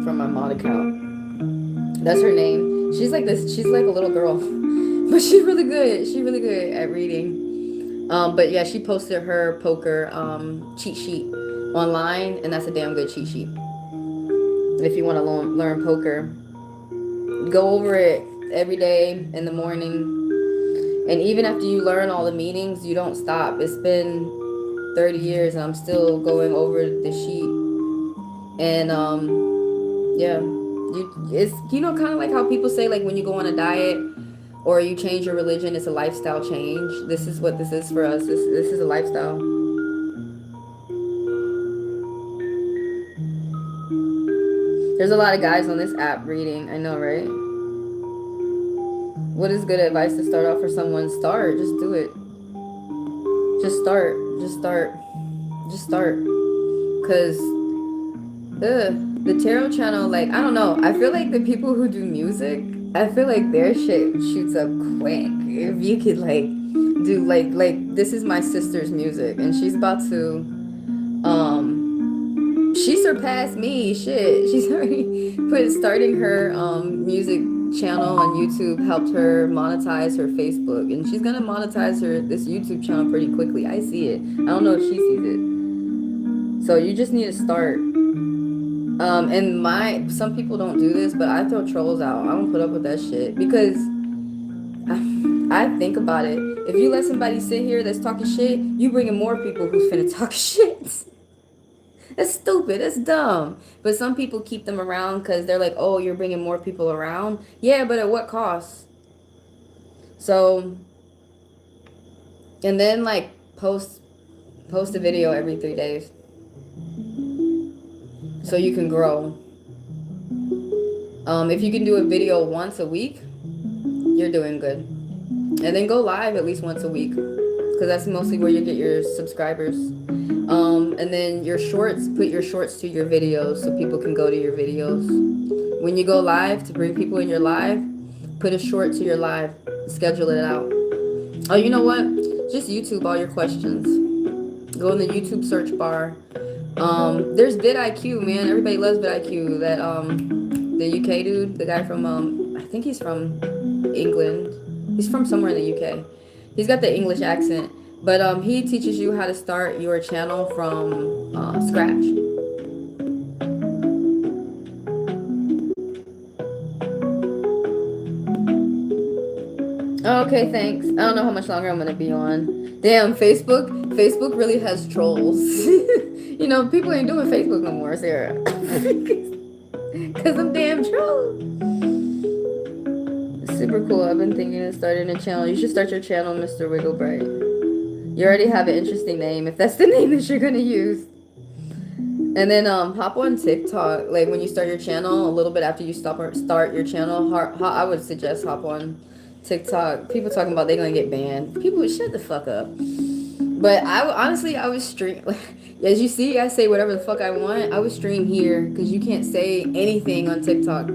from my mod account. That's her name. She's like this. She's like a little girl, but she's really good. She's really good at reading. But yeah, she posted her poker cheat sheet online, and that's a damn good cheat sheet. If you want to learn poker, go over it every day in the morning. And even after you learn all the meanings, you don't stop. It's been 30 years and I'm still going over the sheet. And yeah, it's kind of like how people say, like, when you go on a diet or you change your religion, it's a lifestyle change. This is what this is for us. This is a lifestyle. There's a lot of guys on this app reading. I know, right? What is good advice to start off for someone? Start. Just do it. Just start. Just start. Just start. Because the tarot channel, like, I don't know. I feel like the people who do music, I feel like their shit shoots up quick. If you could, like, do, like this is my sister's music. And she's about to, she surpassed me. Shit. She's already starting her music channel on YouTube, helped her monetize her Facebook, and she's gonna monetize this YouTube channel pretty quickly. I see it. I don't know if she sees it. So you just need to start. And some people don't do this, but I throw trolls out. I don't put up with that shit, because I think about it. If you let somebody sit here that's talking shit, you bringing more people who's finna talk shit. That's stupid. That's dumb. But some people keep them around because they're like, oh, you're bringing more people around. Yeah, but at what cost? So, and then, like, post a video every 3 days so you can grow. If you can do a video once a week, you're doing good. And then go live at least once a week, because that's mostly where you get your subscribers. And then your shorts, put your shorts to your videos so people can go to your videos. When you go live, to bring people in your live, put a short to your live, schedule it out. Oh, you know what? Just YouTube all your questions. Go in the YouTube search bar. There's vidIQ, man. Everybody loves vidIQ. That the UK dude, the guy from I think he's from England. He's from somewhere in the UK. He's got the English accent. But he teaches you how to start your channel from scratch. Okay, thanks. I don't know how much longer I'm gonna be on. Damn, Facebook really has trolls. You know, people ain't doing Facebook no more, Sarah. Cause of damn trolls. Super cool. I've been thinking of starting a channel. You should start your channel, Mr. Wigglebright. You already have an interesting name, if that's the name that you're gonna use. And then hop on TikTok. Like, when you start your channel, a little bit after you start your channel, I would suggest hop on TikTok. People talking about they're gonna get banned. People, shut the fuck up. But I would stream. As you see, I say whatever the fuck I want. I would stream here, because you can't say anything on TikTok.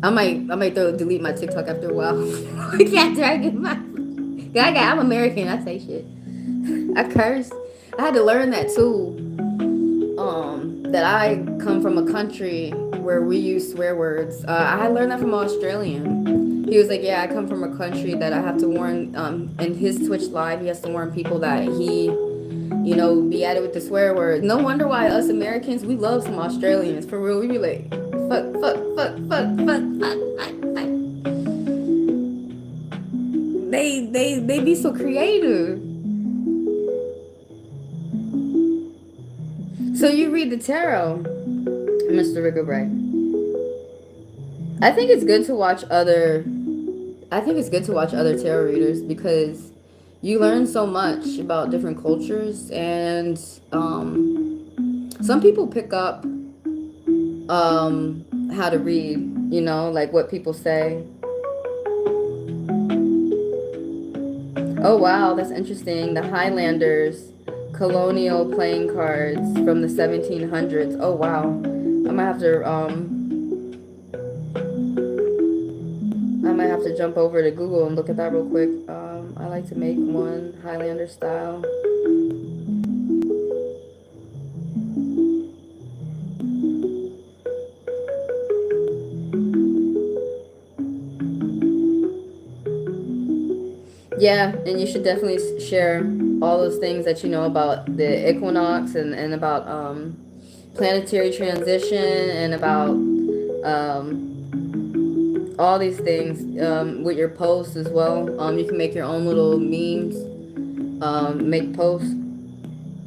I might delete my TikTok after a while. After I get my. I'm American. I say shit. I curse. I had to learn that too. that I come from a country where we use swear words. I learned that from an Australian. He was like, yeah, I come from a country that I have to warn, in his Twitch live, he has to warn people that he, you know, be at it with the swear words. No wonder why us Americans, we love some Australians. For real, we be like, fuck, fuck, fuck, fuck, fuck, fuck, fuck, fuck. They be so creative. So you read the tarot, Mr. Rico Bray. I think it's good to watch other tarot readers because you learn so much about different cultures, and some people pick up how to read, you know, like what people say. Oh wow, that's interesting. The Highlanders colonial playing cards from the 1700s. Oh wow. I might have to jump over to Google and look at that real quick. I like to make one Highlander style. Yeah, and you should definitely share all those things that you know about the equinox and about planetary transition and about all these things with your posts as well. You can make your own little memes, make posts.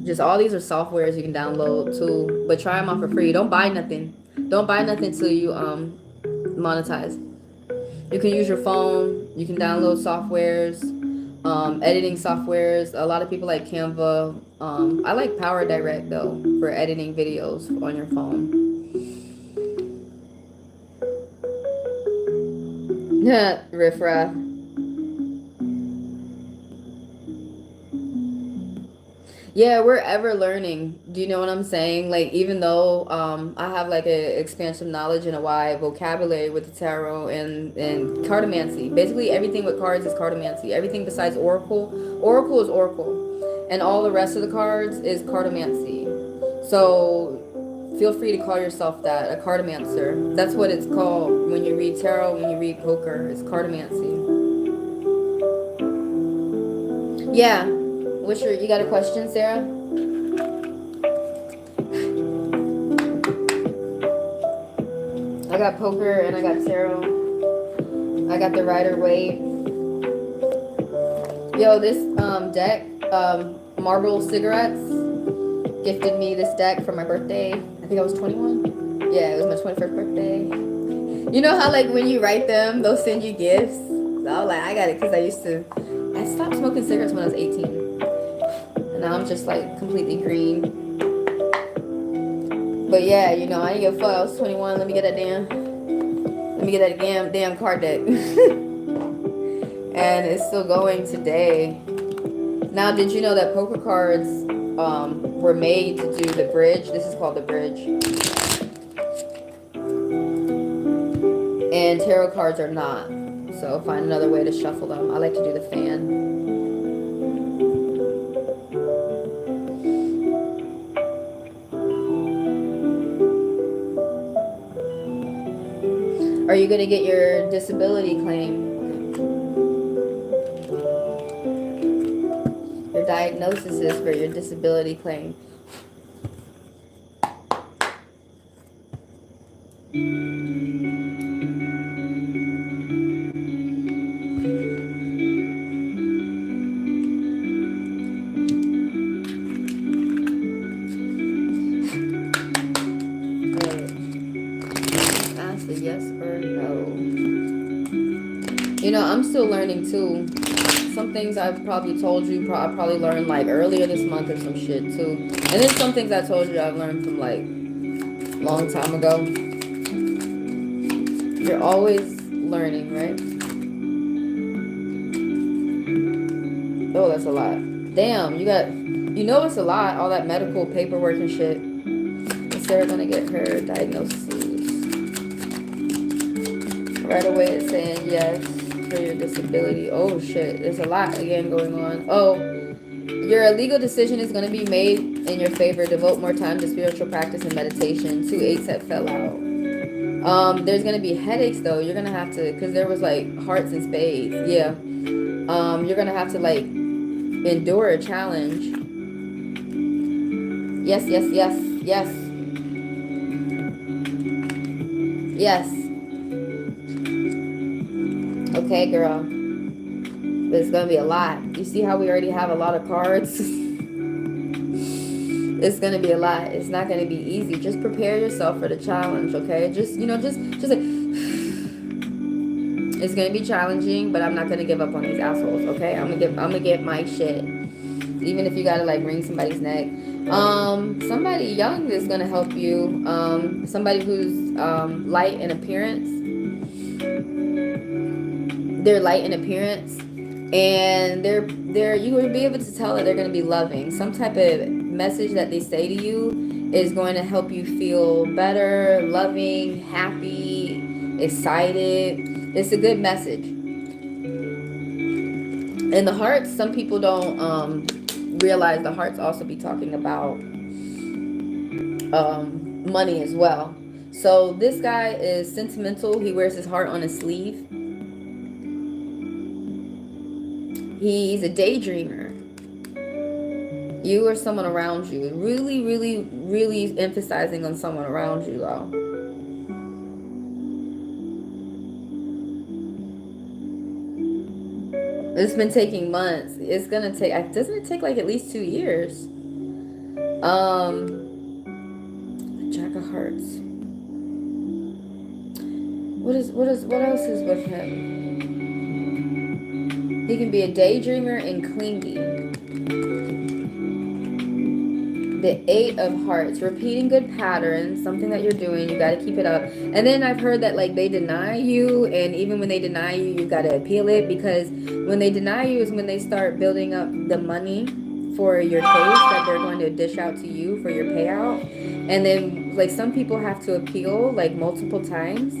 Just all these are softwares you can download too, but try them out for free. Don't buy nothing. Don't buy nothing till you monetize. You can use your phone. You can download softwares, editing softwares. A lot of people like Canva. I like Power Direct though for editing videos on your phone. Yeah, riffraff. Yeah, we're ever learning. Do you know what I'm saying? Like, even though I have like a expansive knowledge and a wide vocabulary with the tarot and cartomancy. Basically, everything with cards is cartomancy. Everything besides oracle, oracle is oracle, and all the rest of the cards is cartomancy. So feel free to call yourself that, a cartomancer. That's what it's called when you read tarot, when you read poker. It's cartomancy. Yeah. You got a question, Sarah? I got poker and I got tarot. I got the Rider-Waite. Yo, this deck, Marlboro cigarettes, gifted me this deck for my birthday. I think I was 21. Yeah, it was my 21st birthday. You know how like when you write them, they'll send you gifts? So I was like, I got it because I stopped smoking cigarettes when I was 18. And now I'm just like completely green. But yeah, you know, I didn't give a fuck. I was 21. Let me get that damn card deck. And it's still going today. Now, did you know that poker cards were made to do the bridge? This is called the bridge. And tarot cards are not. So find another way to shuffle them. I like to do the fan. Are you going to get your disability claim? Your diagnosis is for your disability claim. You know, I'm still learning too. Some things I've probably told you, I probably learned like earlier this month or some shit too. And then some things I told you I've learned from like long time ago. You're always learning, right? Oh, that's a lot. Damn, you know it's a lot, all that medical paperwork and shit. Is Sarah gonna get her diagnosis? Right away it's saying yes. For your disability. Oh shit, there's a lot again going on. Oh, your legal decision is going to be made in your favor. Devote more time to spiritual practice and meditation. 2 8s that fell out. There's gonna be headaches though. You're gonna have to, because there was like hearts and spades. Yeah. You're gonna have to like endure a challenge. Yes, yes, yes, yes. Yes. Okay, girl. But it's gonna be a lot. You see how we already have a lot of cards? It's gonna be a lot. It's not gonna be easy. Just prepare yourself for the challenge, okay? Just, you know, just like, it's gonna be challenging, but I'm not gonna give up on these assholes, okay? I'm gonna get my shit. Even if you gotta like wring somebody's neck. Somebody young is gonna help you. Somebody who's light in appearance. They're light in appearance, and you will be able to tell that they're gonna be loving. Some type of message that they say to you is going to help you feel better, loving, happy, excited. It's a good message. And the hearts, some people don't realize the hearts also be talking about money as well. So this guy is sentimental. He wears his heart on his sleeve. He's a daydreamer. You or someone around you. Really, really, really emphasizing on someone around you though. It's been taking months. It's gonna take, doesn't it take like at least 2 years? Jack of Hearts. What else is with him? He can be a daydreamer and clingy. The 8 of Hearts, repeating good patterns, something that you're doing, you got to keep it up. And then I've heard that like they deny you, and even when they deny you, you got to appeal it, because when they deny you is when they start building up the money for your case that they're going to dish out to you for your payout. And then like some people have to appeal like multiple times,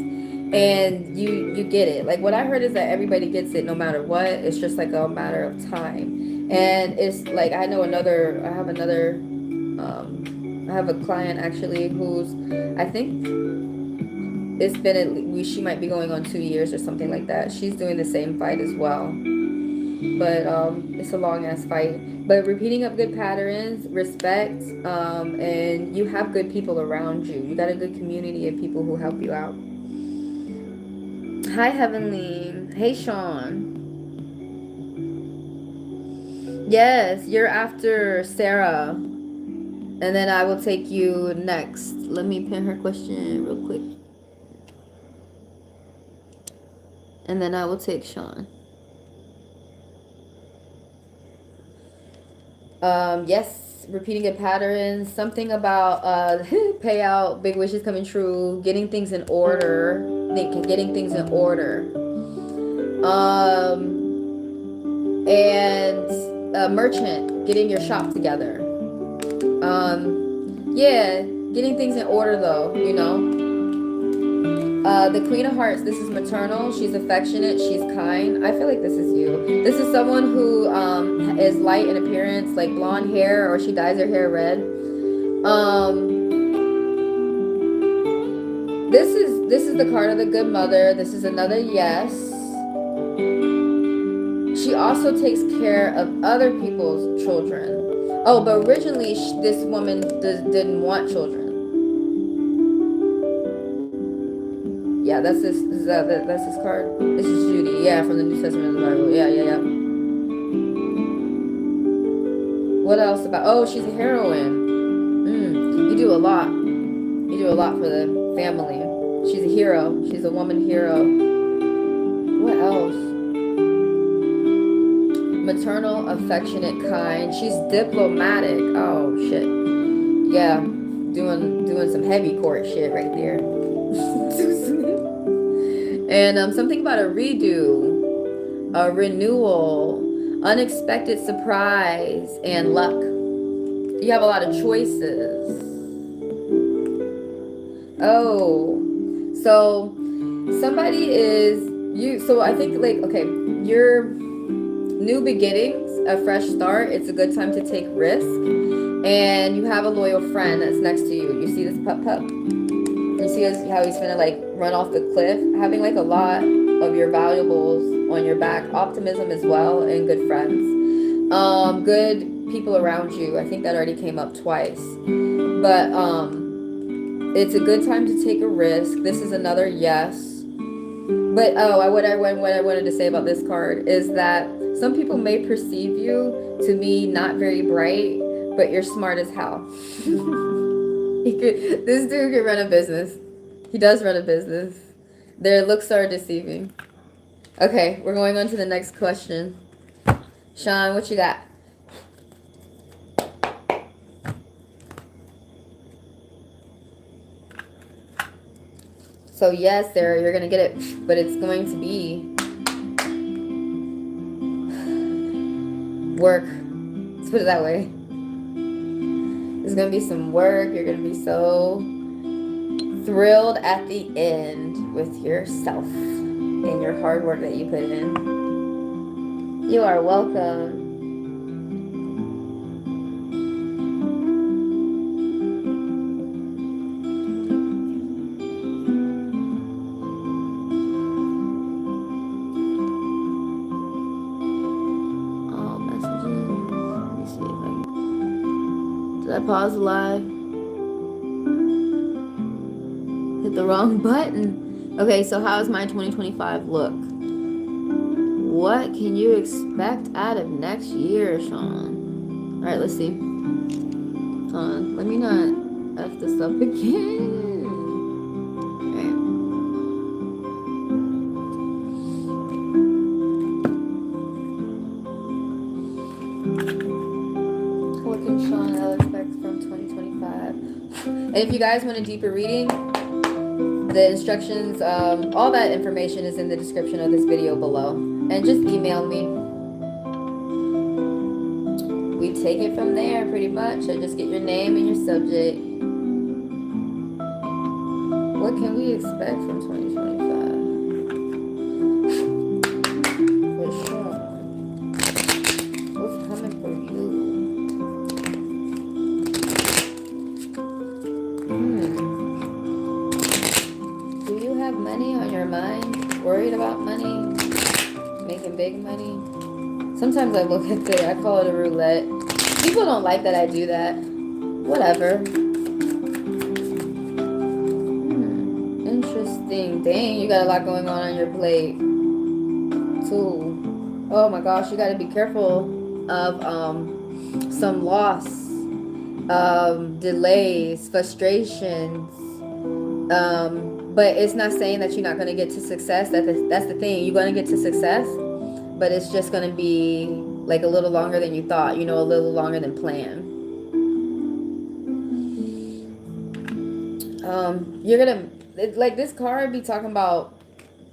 and you get it. Like what I heard is that everybody gets it no matter what. It's just like a matter of time. And it's like I have a client actually who's, I think it's been she might be going on 2 years or something like that. She's doing the same fight as well, but it's a long ass fight. But repeating up good patterns, respect, and you have good people around you. You got a good community of people who help you out. Hi Heavenly. Hey Sean. Yes, you're after Sarah. And then I will take you next. Let me pin her question real quick. And then I will take Sean. Yes, repeating good patterns. Something about payout, big wishes coming true, getting things in order. Getting things in order. And a merchant, getting your shop together. Yeah, getting things in order though, you know. The Queen of Hearts, this is maternal. She's affectionate, she's kind. I feel like this is you. This is someone who is light in appearance, like blonde hair, or she dyes her hair red. This is the card of the good mother. This is another yes. She also takes care of other people's children. Oh, but originally this woman didn't want children. Yeah, that's this card. This is Judy. Yeah, from the New Testament of the Bible. Yeah. What else about? Oh, she's a heroine. You do a lot. You do a lot for the family. She's a hero. She's a woman hero. What else? Maternal, affectionate, kind. She's diplomatic. Oh shit. Yeah, doing some heavy court shit right there. And something about a redo, a renewal, unexpected surprise, and luck. You have a lot of choices. Oh, so somebody is you. So I think like, okay, you're new beginnings, a fresh start. It's a good time to take risk. And you have a loyal friend that's next to you. You see this pup? You see how he's gonna like run off the cliff? Having like a lot of your valuables on your back. Optimism as well, and good friends. Good people around you. I think that already came up twice. But it's a good time to take a risk. This is another yes. But what I wanted to say about this card is that some people may perceive you to be not very bright, but you're smart as hell. This dude could run a business. He does run a business. Their looks are deceiving. Okay, we're going on to the next question. Sean, what you got? So yes, Sarah, you're gonna get it, but it's going to be work. Let's put it that way. There's gonna be some work. You're gonna be so thrilled at the end with yourself and your hard work that you put in. You are welcome. Pause the live. Hit the wrong button. Okay, so how does my 2025 look? What can you expect out of next year, Sean? Alright, let's see. Hold on. Let me not F this up again. And if you guys want a deeper reading, the instructions, all that information is in the description of this video below. And just email me. We take it from there pretty much. I just get your name and your subject. What can we expect from 2025? For sure. What's coming for you? Money on your mind? Worried about money? Making big money? Sometimes I look at it, I call it a roulette. People don't like that I do that. Whatever. Interesting. Dang, you got a lot going on your plate. Too. Oh my gosh, you got to be careful of some loss, delays, frustrations, but it's not saying that you're not going to get to success. That's the thing. You're going to get to success, but it's just going to be like a little longer than you thought, you know, a little longer than planned. You're going to, like this card be talking about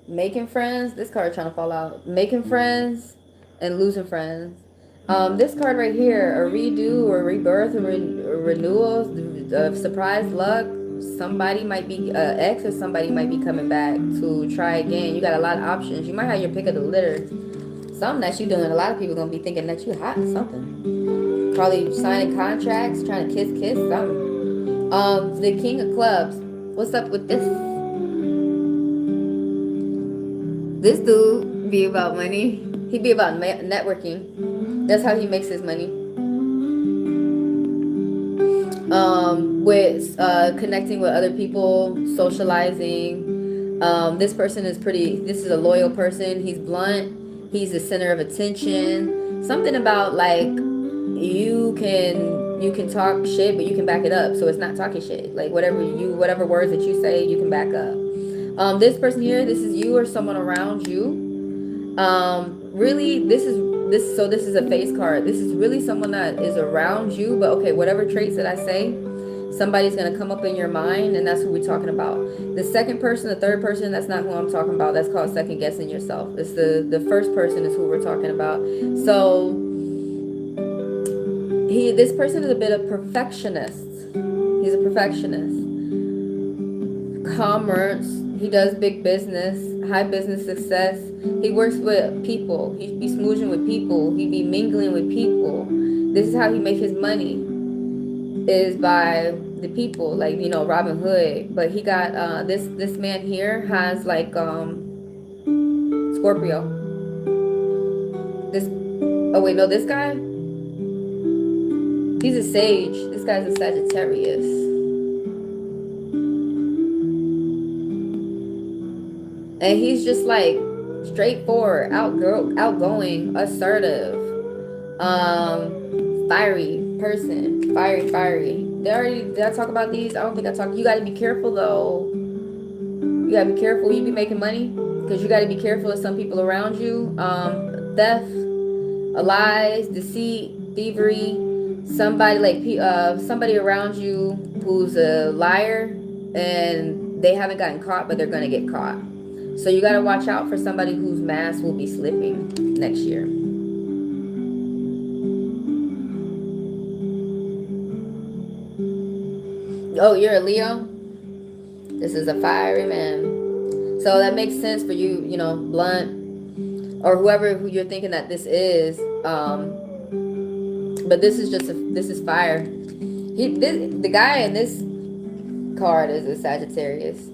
making friends. This card trying to fall out. Making friends and losing friends. This card right here, a redo or rebirth or renewal, surprise luck. Somebody might be ex, or somebody might be coming back to try again. You got a lot of options. You might have your pick of the litter. Something that you doing. A lot of people gonna be thinking that you hot. Something. Probably signing contracts, trying to kiss, something. The King of Clubs. What's up with this? This dude be about money. He be about networking. That's how he makes his money. With connecting with other people, socializing. This person is this is a loyal person. He's blunt. He's the center of attention. Something about like you can talk shit, but you can back it up. So it's not talking shit. Like whatever words that you say, you can back up. This person here, this is you or someone around you. Really, this is a face card. This is really someone that is around you, but okay, whatever traits that I say, somebody's going to come up in your mind, and that's what we're talking about. The second person, the third person, that's not who I'm talking about. That's called second guessing yourself. It's the first person is who we're talking about. So this person is a bit of perfectionist. He's a perfectionist. Commerce. He does big business, high business success. He works with people. He be smooching with people. He be mingling with people. This is how he makes his money. is by the people, like, you know, Robin Hood. But he got this man here has like Scorpio. This, oh wait, no, this guy, he's a sage. This guy's a Sagittarius. And he's just like straightforward, outgoing, assertive, fiery person. Fiery. Did I talk about these? I don't think I talked. You got to be careful though. You got to be careful. You be making money, because you got to be careful of some people around you. Theft, lies, deceit, thievery. Somebody like somebody around you who's a liar, and they haven't gotten caught, but they're gonna get caught. So you got to watch out for somebody whose mask will be slipping next year. Oh, you're a Leo? This is a fiery man. So that makes sense for you, you know, Blunt, or who you're thinking that this is. But this is just this is fire. The guy in this card is a Sagittarius.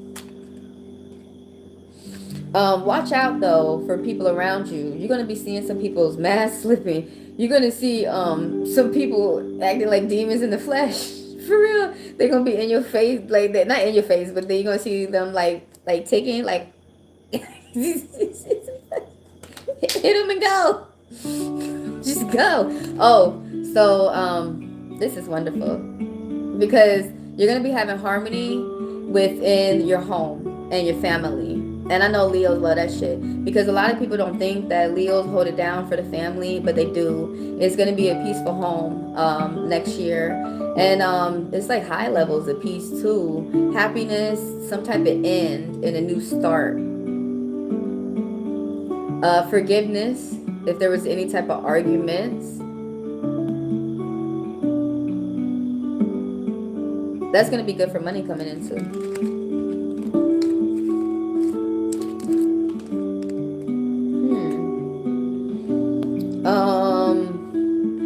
Watch out though for people around you. You're gonna be seeing some people's masks slipping. You're gonna see some people acting like demons in the flesh. For real, they're gonna be in your face, like that. Not in your face, but then you're gonna see them like taking like hit them and go. Just go. Oh, so this is wonderful, because you're gonna be having harmony within your home and your family. And I know Leos love that shit, because a lot of people don't think that Leos hold it down for the family, but they do. It's going to be a peaceful home next year. And it's like high levels of peace too. Happiness, some type of end and a new start. Forgiveness, if there was any type of arguments. That's going to be good for money coming in too.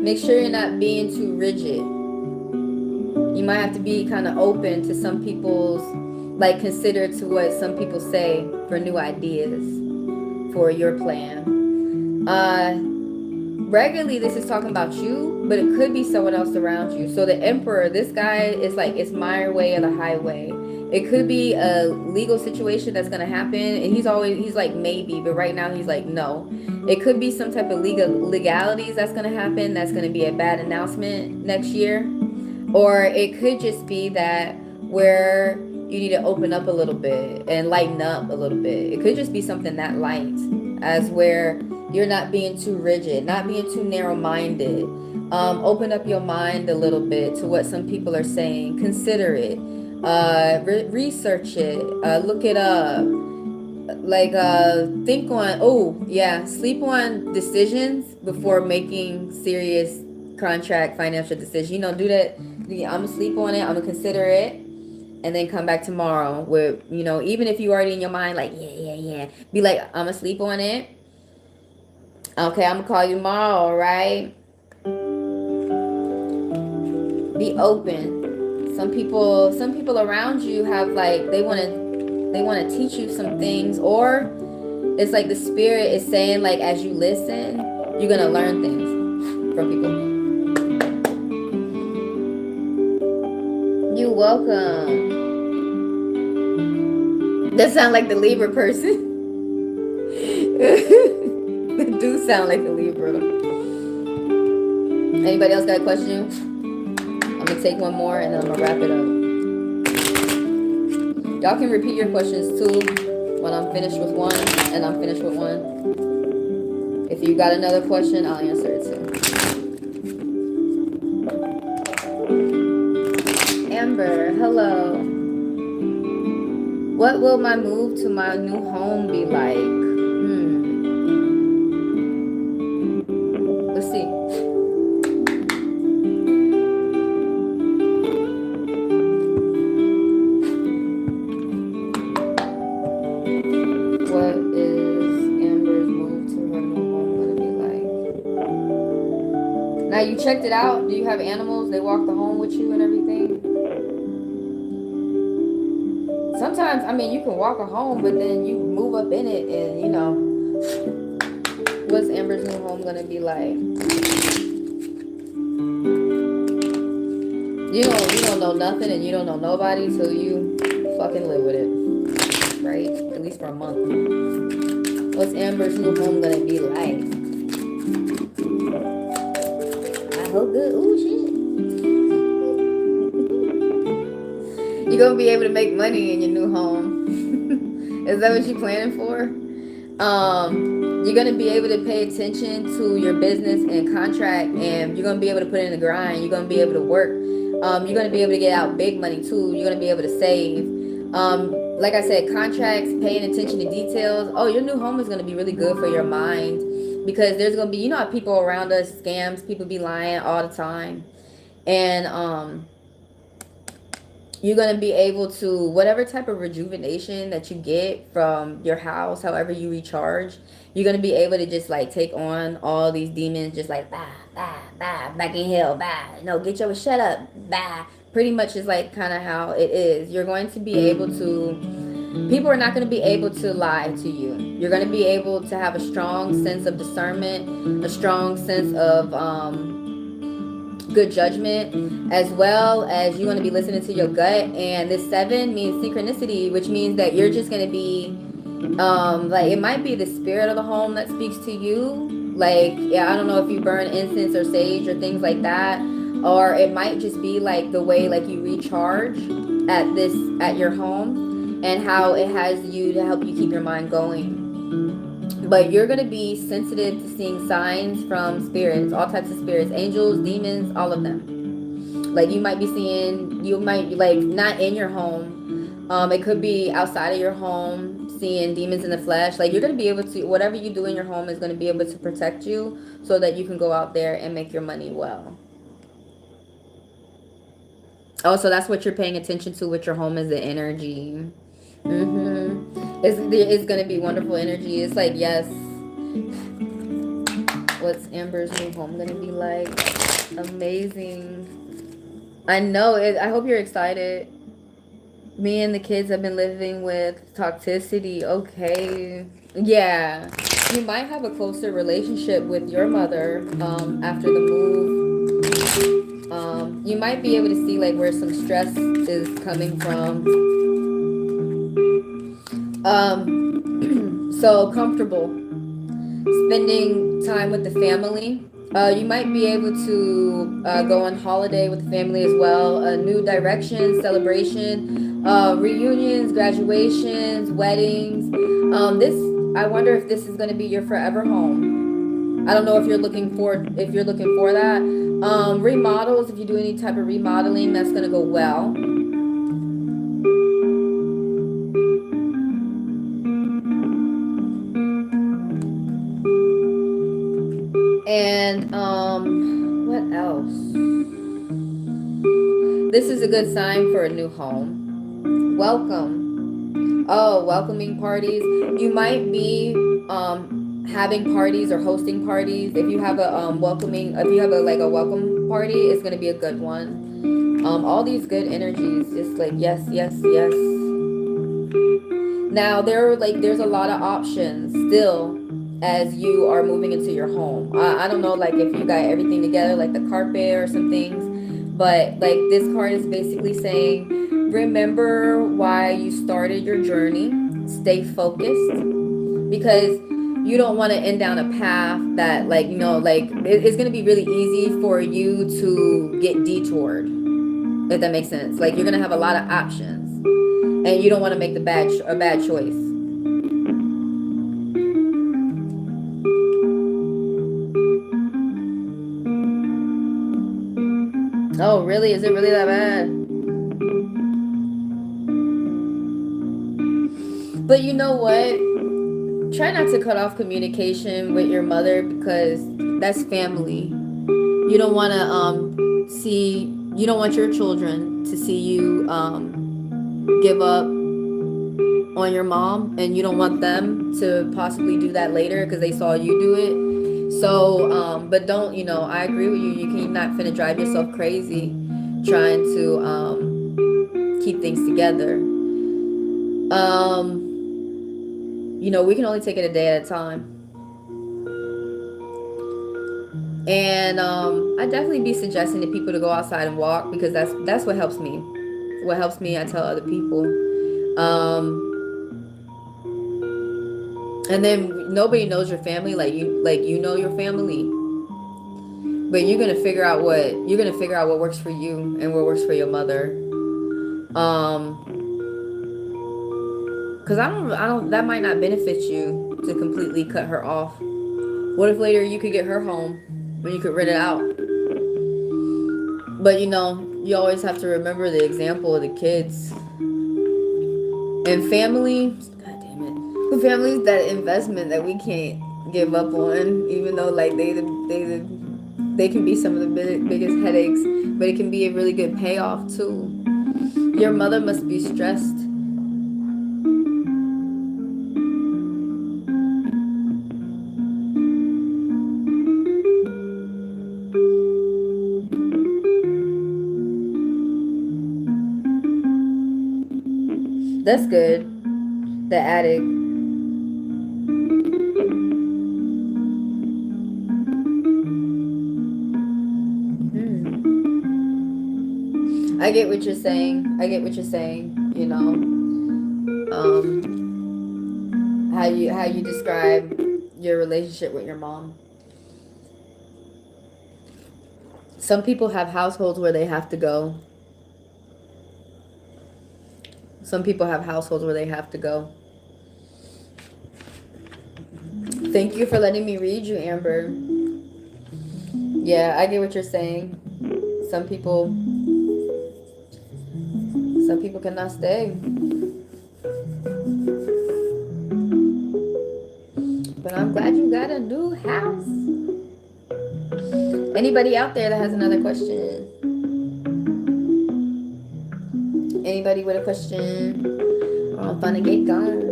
Make sure you're not being too rigid. You might have to be kind of open to some people's, like, consider to what some people say for new ideas for your plan. Regularly this is talking about you, but it could be someone else around you. So the Emperor, this guy is like, it's my way or the highway. It could be a legal situation that's going to happen, and he's like maybe, but right now he's like no. It could be some type of legalities that's going to happen, that's going to be a bad announcement next year. Or it could just be that where you need to open up a little bit and lighten up a little bit. It could just be something that light, as where you're not being too rigid, not being too narrow-minded. Open up your mind a little bit to what some people are saying. Consider it. Research it. Look it up. Like, think on, sleep on decisions before making serious contract financial decisions. You know, do that. I'm gonna sleep on it. I'm gonna consider it, and then come back tomorrow with, you know, even if you already in your mind like yeah, be like, I'm gonna sleep on it. Okay, I'm gonna call you tomorrow. All right. Be open. Some people around you have like they want to teach you some things, or it's like the spirit is saying, like, as you listen, you're gonna learn things from people. You're welcome. That sound like the Libra person. They do sound like the Libra. Anybody else got a question? I'm gonna take one more and then I'm gonna wrap it up. Y'all can repeat your questions too when I'm finished with one and I'm finished with one. If you got another question, I'll answer it too. Amber, hello. What will my move to my new home be like? Let's see. What is Amber's move to her new home going to be like? Now, you checked it out. Do you have animals? They walk the home with with you and everything. Sometimes, I mean, you can walk a home, but then you move up in it, and you know, what's Amber's new home gonna be like? You don't know nothing, and you don't know nobody, so you fucking live with it, right? At least for a month. What's Amber's new home gonna be like? I hope good. Ooh, shit. You're gonna be able to make money in your new home. Is that what you're planning for? You're gonna be able to pay attention to your business and contract, and you're gonna be able to put in the grind. You're gonna be able to work. You're gonna be able to get out big money too. You're gonna be able to save. Like I said, contracts, paying attention to details. Oh, your new home is gonna be really good for your mind, because there's gonna be, you know how people around us, scams, people be lying all the time, and you're going to be able to, whatever type of rejuvenation that you get from your house, however you recharge, you're going to be able to just like take on all these demons, just like, bah, bah, bah, back in hell, bah, no, get your, shut up, bah. Pretty much is like kind of how it is. You're going to be able to, people are not going to be able to lie to you. You're going to be able to have a strong sense of discernment, a strong sense of, good judgment, as well as you want to be listening to your gut. And this 7 means synchronicity, which means that you're just going to be like, it might be the spirit of the home that speaks to you. Like, yeah, I don't know if you burn incense or sage or things like that, or it might just be like the way like you recharge at your home, and how it has you to help you keep your mind going. But you're going to be sensitive to seeing signs from spirits, all types of spirits, angels, demons, all of them. Like, you might be seeing, you might, like, not in your home. It could be outside of your home, seeing demons in the flesh. Like, you're going to be able to, whatever you do in your home is going to be able to protect you, so that you can go out there and make your money well. Also, that's what you're paying attention to with your home, is the energy. It's gonna be wonderful energy. It's like, yes. What's Amber's new home gonna be like? Amazing. I know it. I hope you're excited. Me and the kids have been living with toxicity. Okay. Yeah. You might have a closer relationship with your mother after the move. You might be able to see like where some stress is coming from. So comfortable spending time with the family. You might be able to go on holiday with the family as well. A new direction, celebration, reunions, graduations, weddings. I wonder if this is going to be your forever home. I don't know if you're looking for that. Remodels, if you do any type of remodeling, that's going to go well. And what else? This is a good sign for a new home. Welcome. Oh, welcoming parties. You might be having parties or hosting parties. If you have a welcome party, it's gonna be a good one. All these good energies, just like yes, yes, yes. Now there's a lot of options still as you are moving into your home. I don't know like if you got everything together, like the carpet or some things, but like this card is basically saying, remember why you started your journey. Stay focused, because you don't want to end down a path that like, you know, like it's going to be really easy for you to get detoured, if that makes sense. Like you're going to have a lot of options and you don't want to make a bad choice. Oh, really? Is it really that bad? But you know what? Try not to cut off communication with your mother, because that's family. You don't want to you don't want your children to see you give up on your mom, and you don't want them to possibly do that later because they saw you do it. So, but don't, you know, I agree with you. You cannot finna drive yourself crazy. trying to keep things together. You know, we can only take it a day at a time. And I definitely be suggesting to people to go outside and walk, because that's what helps me. What helps me, I tell other people. And then nobody knows your family like you know your family. But you're gonna figure out what works for you and what works for your mother. Because I don't that might not benefit you to completely cut her off. What if later you could get her home when you could rent it out? But you know, you always have to remember the example of the kids. And family, god damn it. Family's that investment that we can't give up on, even though like they can be some of the biggest headaches, but it can be a really good payoff too. Your mother must be stressed. That's good. The attic. I get what you're saying. You know, how you describe your relationship with your mom. Some people have households where they have to go. Some people have households where they have to go. Thank you for letting me read you, Amber. Yeah, I get what you're saying. Some people cannot stay. But I'm glad you got a new house. Anybody out there that has another question? Anybody with a question? I'm finna get gone.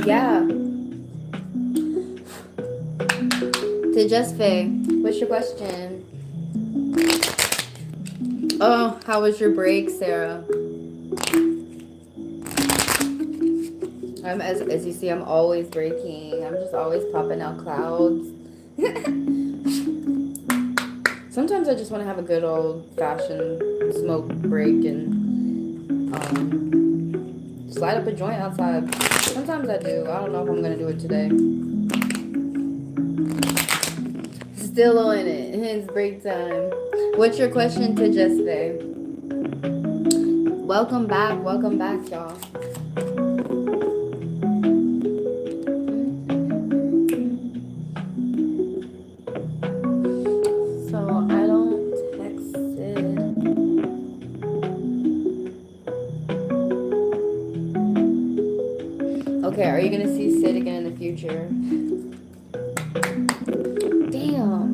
Yeah. To Just Faye, what's your question? Oh, how was your break, Sarah? As you see, I'm always breaking. I'm just always popping out clouds. Sometimes I just want to have a good old-fashioned smoke break and slide up a joint outside. Sometimes I do. I don't know if I'm gonna do it today. Still on it. It's break time. What's your question to Just Faye? Welcome back, y'all. So I don't text it. Okay, are you gonna see Sid again in the future? Damn.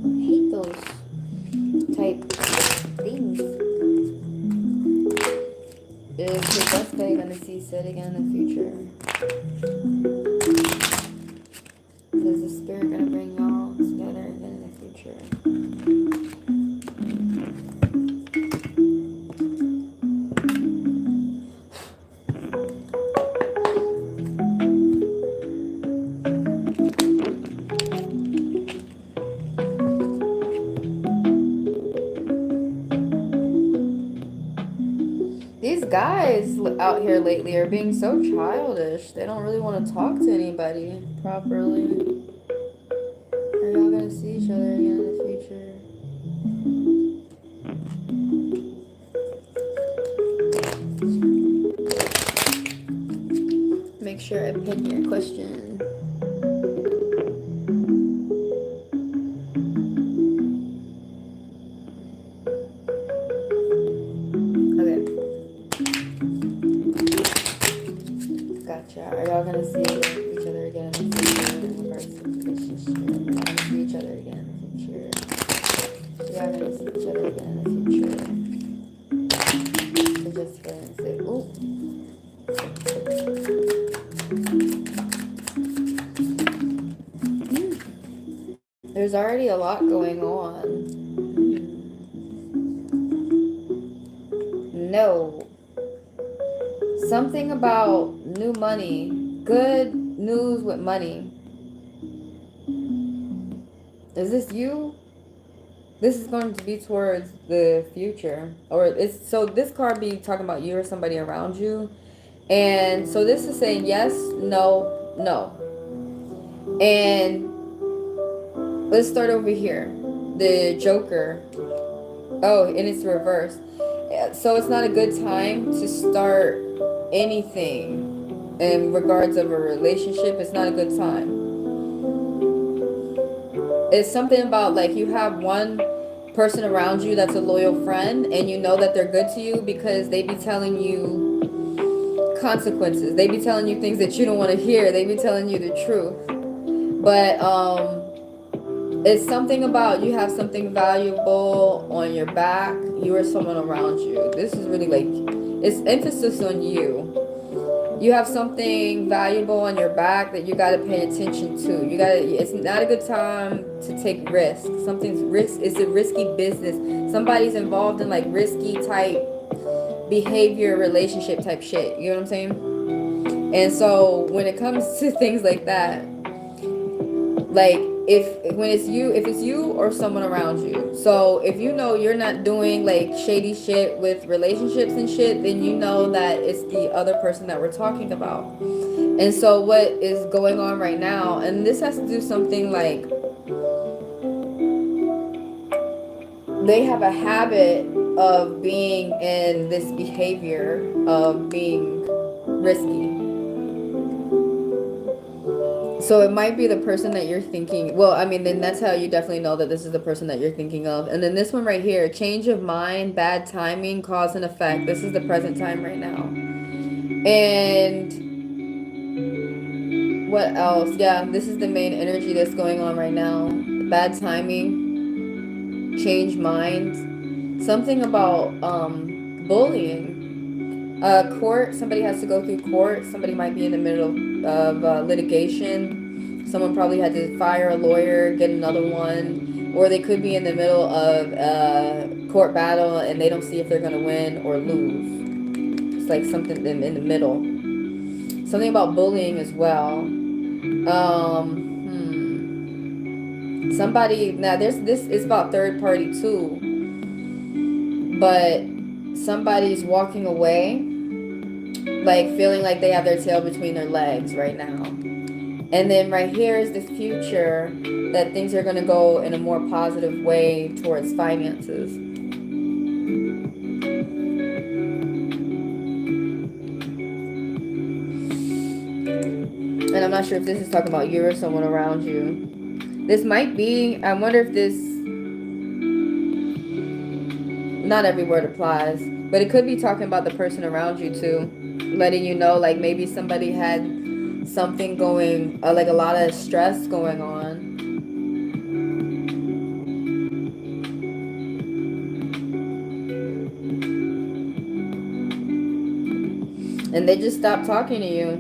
I hate those type things. Is the Just Faye gonna see Sid again in the future? Is the spirit gonna bring y'all together again in the future? These guys out here lately are being so childish. They don't really want to talk to anybody properly. Are y'all gonna see each other again in the future? sure I pin your question. Okay. Gotcha. Are y'all gonna see each other again in the future in regards to relationship? Are y'all gonna see each other again in the future? Y'all gonna see each other again in the future? So just for and say, ooh. There's already a lot going on. No. Something about new money. Good news with money. Is this you? This is going to be towards the future. Or it's so this card be talking about you or somebody around you. And so this is saying yes, no, no. And let's start over here. The Joker. Oh, and it's reversed. So it's not a good time to start anything in regards of a relationship. It's not a good time. It's something about like you have one person around you that's a loyal friend and you know that they're good to you because they be telling you consequences. They be telling you things that you don't want to hear. They be telling you the truth. But it's something about you have something valuable on your back. You or someone around you. This is really like, it's emphasis on you. You have something valuable on your back that you got to pay attention to. You got to, it's not a good time to take risks. Something's risk, it's a risky business. Somebody's involved in like risky type behavior, relationship type shit. You know what I'm saying? And so when it comes to things like that, like if it's you or someone around you. So if you know you're not doing like shady shit with relationships and shit, then you know that it's the other person that we're talking about. And so what is going on right now, and this has to do something like they have a habit of being in this behavior of being risky. So it might be the person that you're thinking. Well, I mean, then that's how you definitely know that this is the person that you're thinking of. And then this one right here, change of mind, bad timing, cause and effect. This is the present time right now. And what else? Yeah, this is the main energy that's going on right now. Bad timing, change minds, something about bullying. Court, somebody has to go through court. Somebody might be in the middle of litigation. Someone probably had to fire a lawyer, get another one, or they could be in the middle of a court battle and they don't see if they're going to win or lose. It's like something in the middle. Something about bullying as well. Somebody, now this is about third party too, but somebody's walking away, like feeling like they have their tail between their legs right now. And then right here is the future, that things are going to go in a more positive way towards finances. And I'm not sure if this is talking about you or someone around you. This might be, I wonder if this, not every word applies, but it could be talking about the person around you too. Letting you know, like maybe somebody had something going, like a lot of stress going on. And they just stopped talking to you.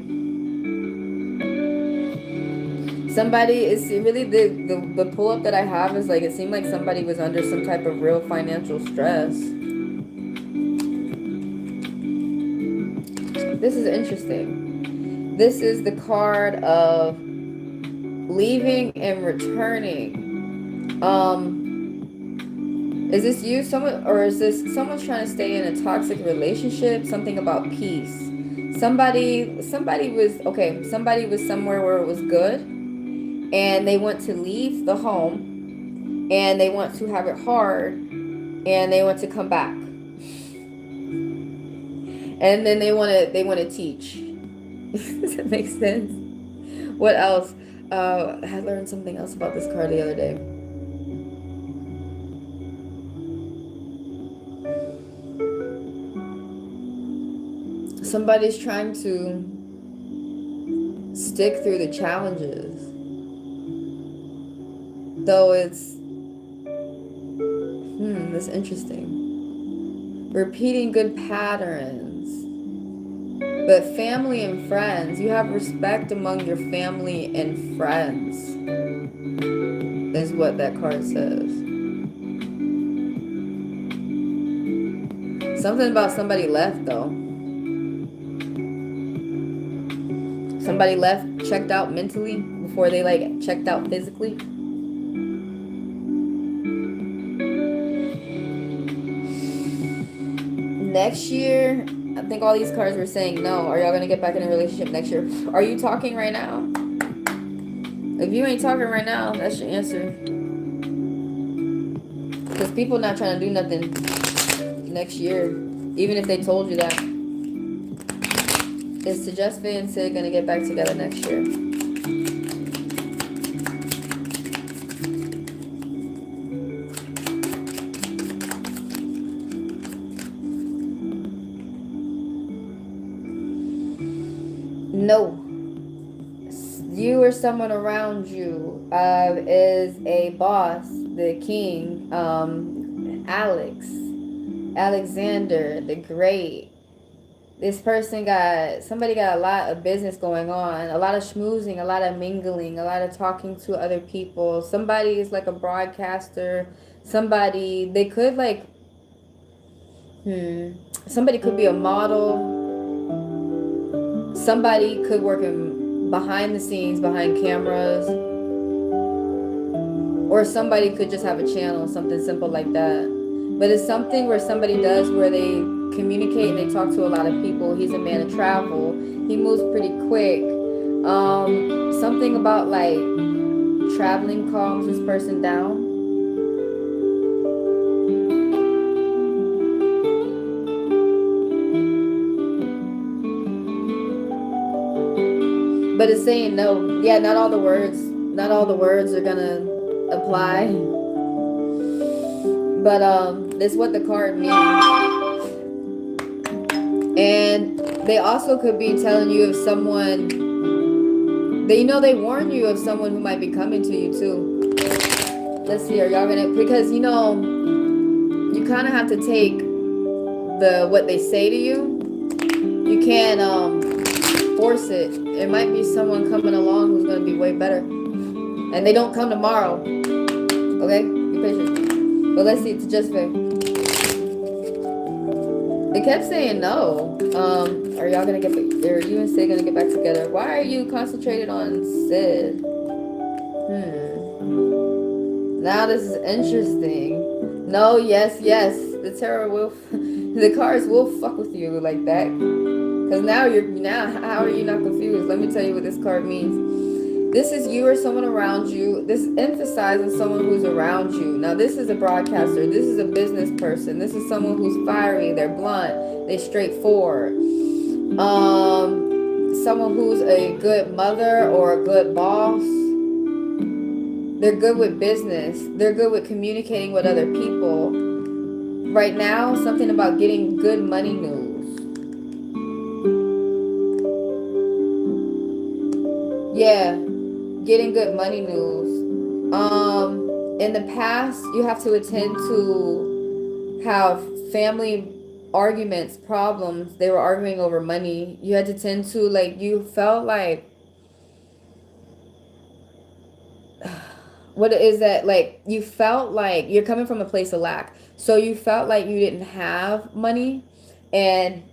Somebody is really, the pull-up that I have is like, it seemed like somebody was under some type of real financial stress. This is interesting. This is the card of leaving and returning. Is this you, someone, or is this someone's trying to stay in a toxic relationship? Something about peace. Somebody was somewhere where it was good, and they want to leave the home, and they want to have it hard, and they want to come back. And then they want to teach. Does it make sense? What else? I had learned something else about this card the other day. Somebody's trying to stick through the challenges. Though it's... that's interesting. Repeating good patterns. But family and friends, you have respect among your family and friends, is what that card says. Something about somebody left, though. Somebody left, checked out mentally before they like checked out physically. Next year, I think all these cards were saying no. Are y'all gonna get back in a relationship next year? Are you talking right now? If you ain't talking right now, that's your answer. Because people not trying to do nothing next year, even if they told you that. Is Tejesve and Sid gonna get back together next year? No. You or someone around you is a boss, the king, Alexander the Great. This person somebody got a lot of business going on, a lot of schmoozing, a lot of mingling, a lot of talking to other people. Somebody is like a broadcaster. Somebody, they could like, somebody could be a model. Somebody could work behind the scenes, behind cameras. Or somebody could just have a channel, something simple like that. But it's something where somebody does where they communicate and they talk to a lot of people. He's a man of travel. He moves pretty quick. Something about like traveling calms this person down. But it's saying no. Yeah, not all the words are gonna apply. But this is what the card means. And they also could be telling you of someone, they warn you of someone who might be coming to you too. Let's see, are y'all gonna, because you kind of have to take what they say to you. You can't force it. It might be someone coming along who's gonna be way better. And they don't come tomorrow. Okay? Be patient. But let's see, it's just fair. It kept saying no. Are y'all gonna are you and Sid gonna get back together? Why are you concentrated on Sid? Now this is interesting. No, yes. The tarot will, the cards will fuck with you like that. Cause now how are you not confused? Let me tell you what this card means. This is you or someone around you. This emphasizes someone who's around you. Now, this is a broadcaster. This is a business person. This is someone who's fiery. They're blunt. They're straightforward. Someone who's a good mother or a good boss. They're good with business. They're good with communicating with other people. Right now, something about getting good money news. Yeah. Getting good money news. In the past, you have to attend to have family arguments, problems. They were arguing over money. You had to tend to, like, you felt like, what is that? Like, you felt like you're coming from a place of lack. So you felt like you didn't have money, and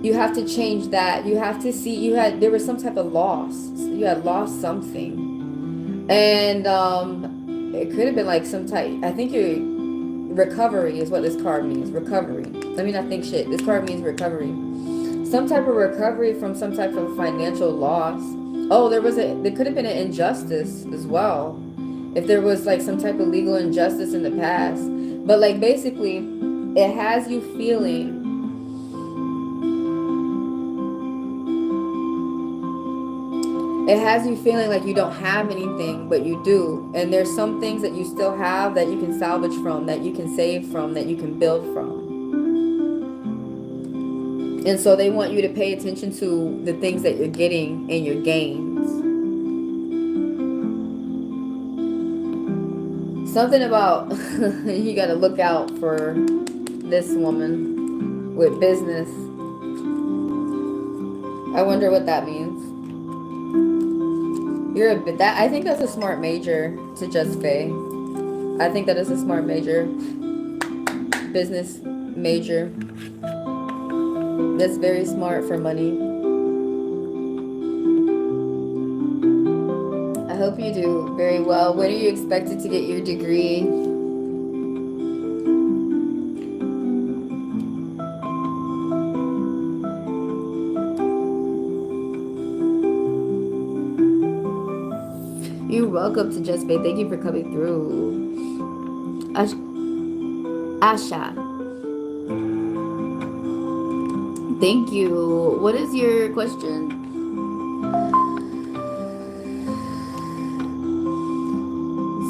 you have to change that. You have to see, there was some type of loss. You had lost something. And it could have been like some type, I think recovery is what this card means. Recovery. Let me not think shit. This card means recovery. Some type of recovery from some type of financial loss. Oh, there could have been an injustice as well. If there was like some type of legal injustice in the past. But like basically, it has you feeling It has you feeling like you don't have anything, but you do. And there's some things that you still have that you can salvage from, that you can save from, that you can build from. And so they want you to pay attention to the things that you're getting and your gains. Something about you got to look out for this woman with business. I wonder what that means. You're a bit that I think that's a smart major to just Faye. I think that is a smart major. Business major. That's very smart for money. I hope you do very well. When are you expected to get your degree? You're welcome to Just Faye. Thank you for coming through. Asha. Thank you. What is your question?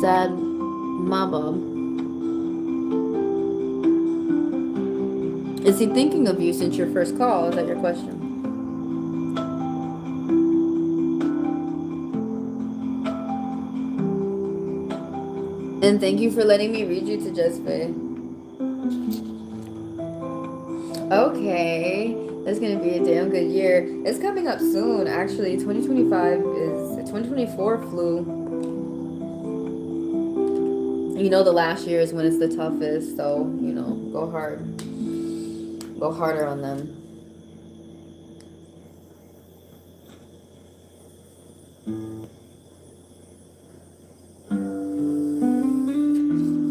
Sad Mama. Is he thinking of you since your first call? Is that your question? And thank you for letting me read you to Just Faye. Okay, that's gonna be a damn good year. It's coming up soon, actually. 2025 is 2024 flew. You know, the last year is when it's the toughest, so you know, go hard, go harder on them.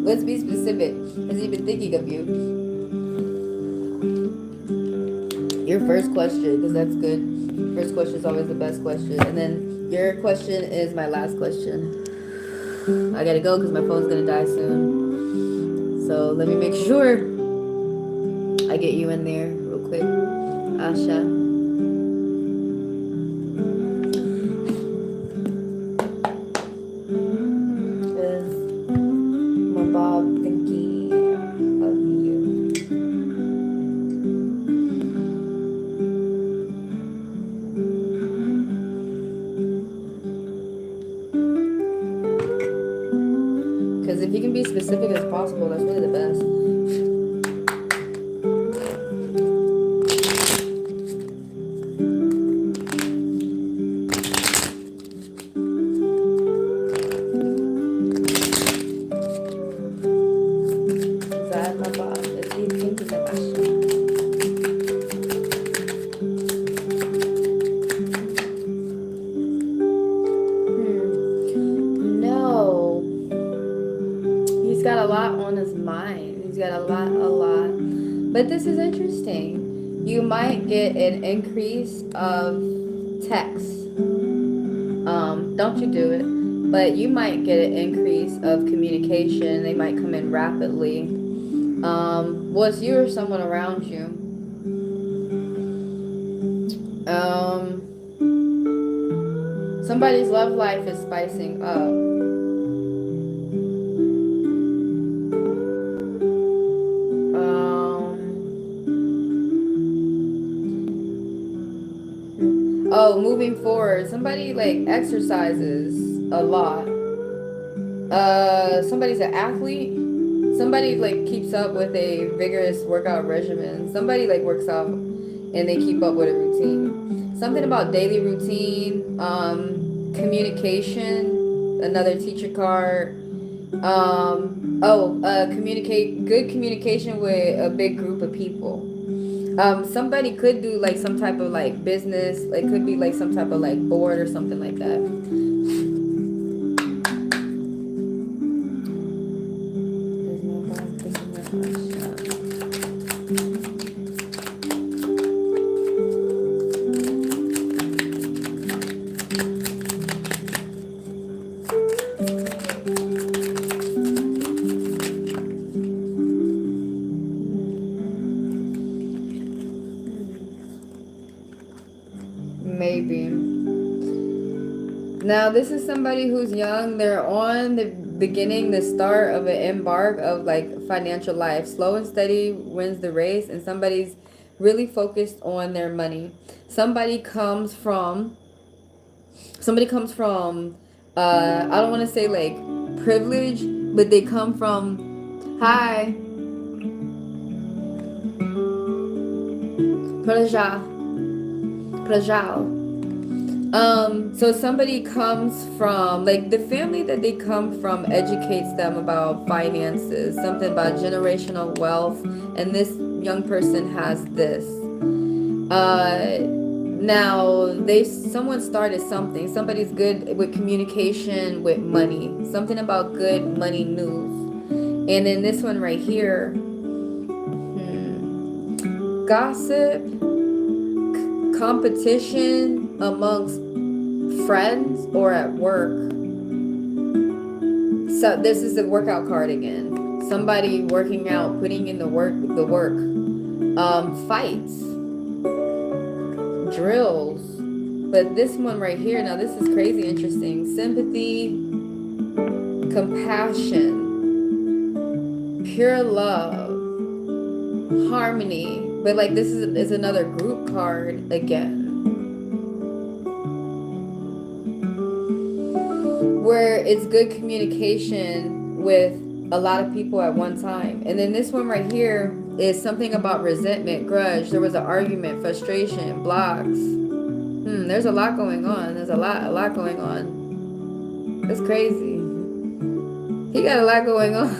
Let's be specific. Has he been thinking of you? Your first question, because that's good. First question is always the best question. And then your question is my last question. I gotta go because my phone's gonna die soon. So let me make sure I get you in there real quick. Asha. If you can be specific as possible, that's really the best. But this is interesting. You might get an increase of text. Don't you do it. But you might get an increase of communication. They might come in rapidly. Was you or someone around you? Somebody's love life is spicing up. Oh, moving forward, somebody like exercises a lot. Somebody's an athlete. Somebody like keeps up with a vigorous workout regimen. Somebody like works out and they keep up with a routine. Something about daily routine, communication, another teacher card. Communicate, good communication with a big group of people. Somebody could do like some type of like business, like could be like some type of like board or something like that. Maybe. Now, this is somebody who's young. They're on the beginning, the start of an embark of like financial life. Slow and steady wins the race, and somebody's really focused on their money. Somebody comes from, I don't want to say like privilege, but they come from, hi, Prajal. So somebody comes from, like, the family that they come from educates them about finances, something about generational wealth, and this young person has this. Now someone started something. Somebody's good with communication with money. Something about good money news. And then this one right here, gossip, competition amongst friends or at work. So this is the workout card again. Somebody working out, putting in the work. Fights, drills. But this one right here, now this is crazy interesting. Sympathy, compassion, pure love, harmony. But like this is another group card again, where it's good communication with a lot of people at one time. And then this one right here is something about resentment, grudge. There was an argument, frustration, blocks. There's a lot going on. There's a lot going on. That's crazy. He got a lot going on.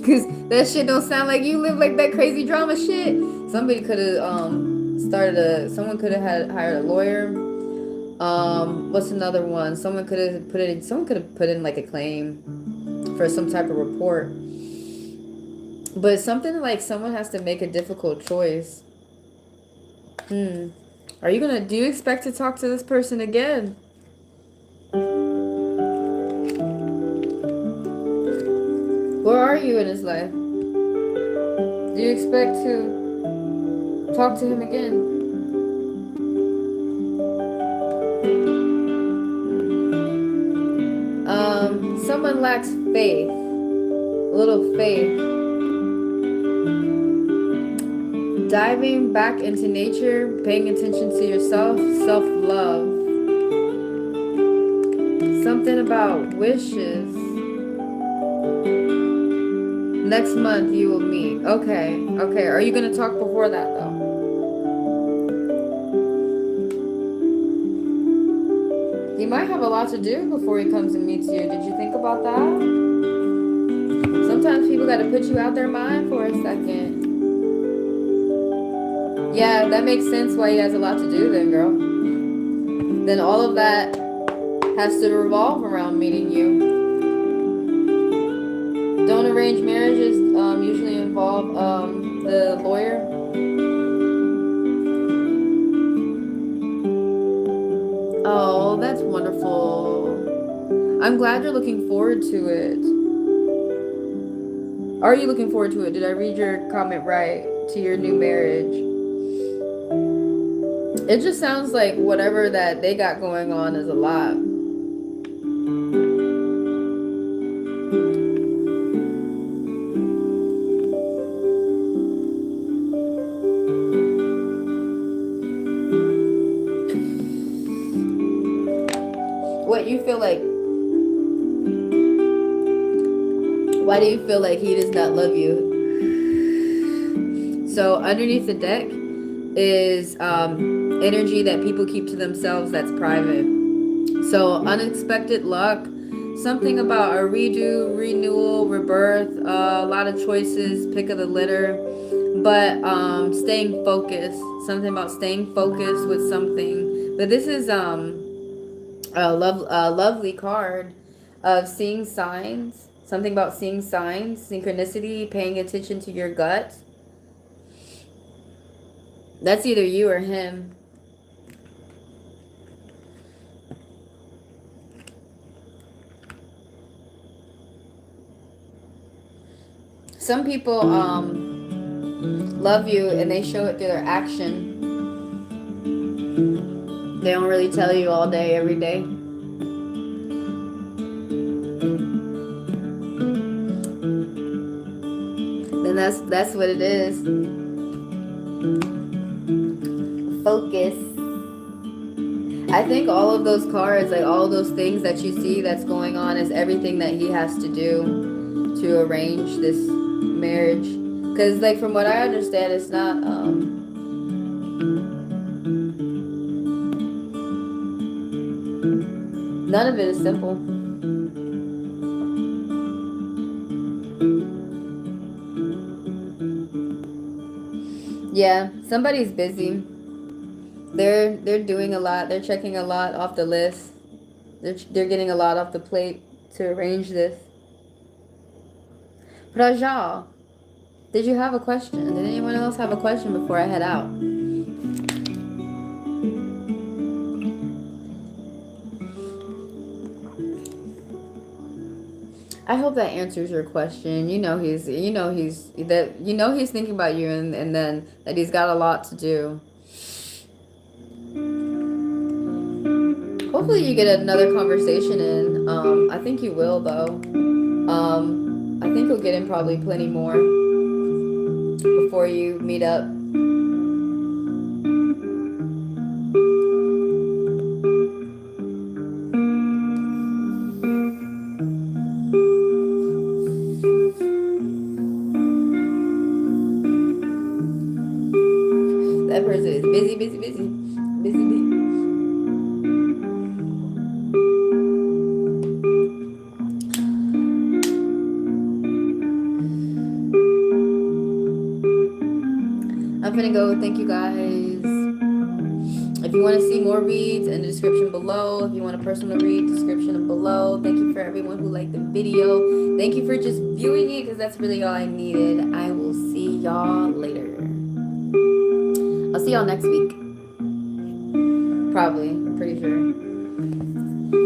Cause that shit don't sound like you live like that crazy drama shit. Somebody could have someone could have hired a lawyer. What's another one? Someone could have put in like a claim for some type of report. But something like someone has to make a difficult choice. Do you expect to talk to this person again? Where are you in his life? Do you expect to talk to him again? Someone lacks faith, a little faith. Diving back into nature, paying attention to yourself, self-love. Something about wishes. Next month you will meet. Okay. Are you going to talk before that though? He might have a lot to do before he comes and meets you. Did you think about that? Sometimes people got to put you out their mind for a second. Yeah, that makes sense why he has a lot to do then, girl. Then all of that has to revolve around meeting you. Don't arrange marriages usually involve the lawyer. Oh, that's wonderful. I'm glad you're looking forward to it. Are you looking forward to it? Did I read your comment right? To your new marriage? It just sounds like whatever that they got going on is a lot. What you feel like? Why do you feel like he does not love you? So underneath the deck is energy that people keep to themselves that's private. So unexpected luck, something about a redo, renewal, rebirth, a lot of choices, pick of the litter, but staying focused, something about staying focused with something. But this is a lovely card of seeing signs, something about seeing signs, synchronicity, paying attention to your gut. That's either you or him. Some people love you and they show it through their action. They don't really tell you all day, every day. Then that's what it is. Focus. I think all of those cards, like all of those things that you see that's going on, is everything that he has to do to arrange this marriage. Because, like, from what I understand, it's not none of it is simple. Yeah, somebody's busy. They're doing a lot. They're checking a lot off the list. They're getting a lot off the plate to arrange this. Praja, did you have a question? Did anyone else have a question before I head out? I hope that answers your question. You know he's thinking about you, and then that he's got a lot to do. Hopefully you get another conversation in. I think you will, though. I think you'll get in probably plenty more before you meet up. That person is busy, busy, busy. Busy, busy. I'm gonna go. Thank you guys. If you want to see more reads, in the description below. If you want a personal read, description below. Thank you for everyone who liked the video. Thank you for just viewing it, because that's really all I needed. I will see y'all later. I'll see y'all next week. Probably. I'm pretty sure.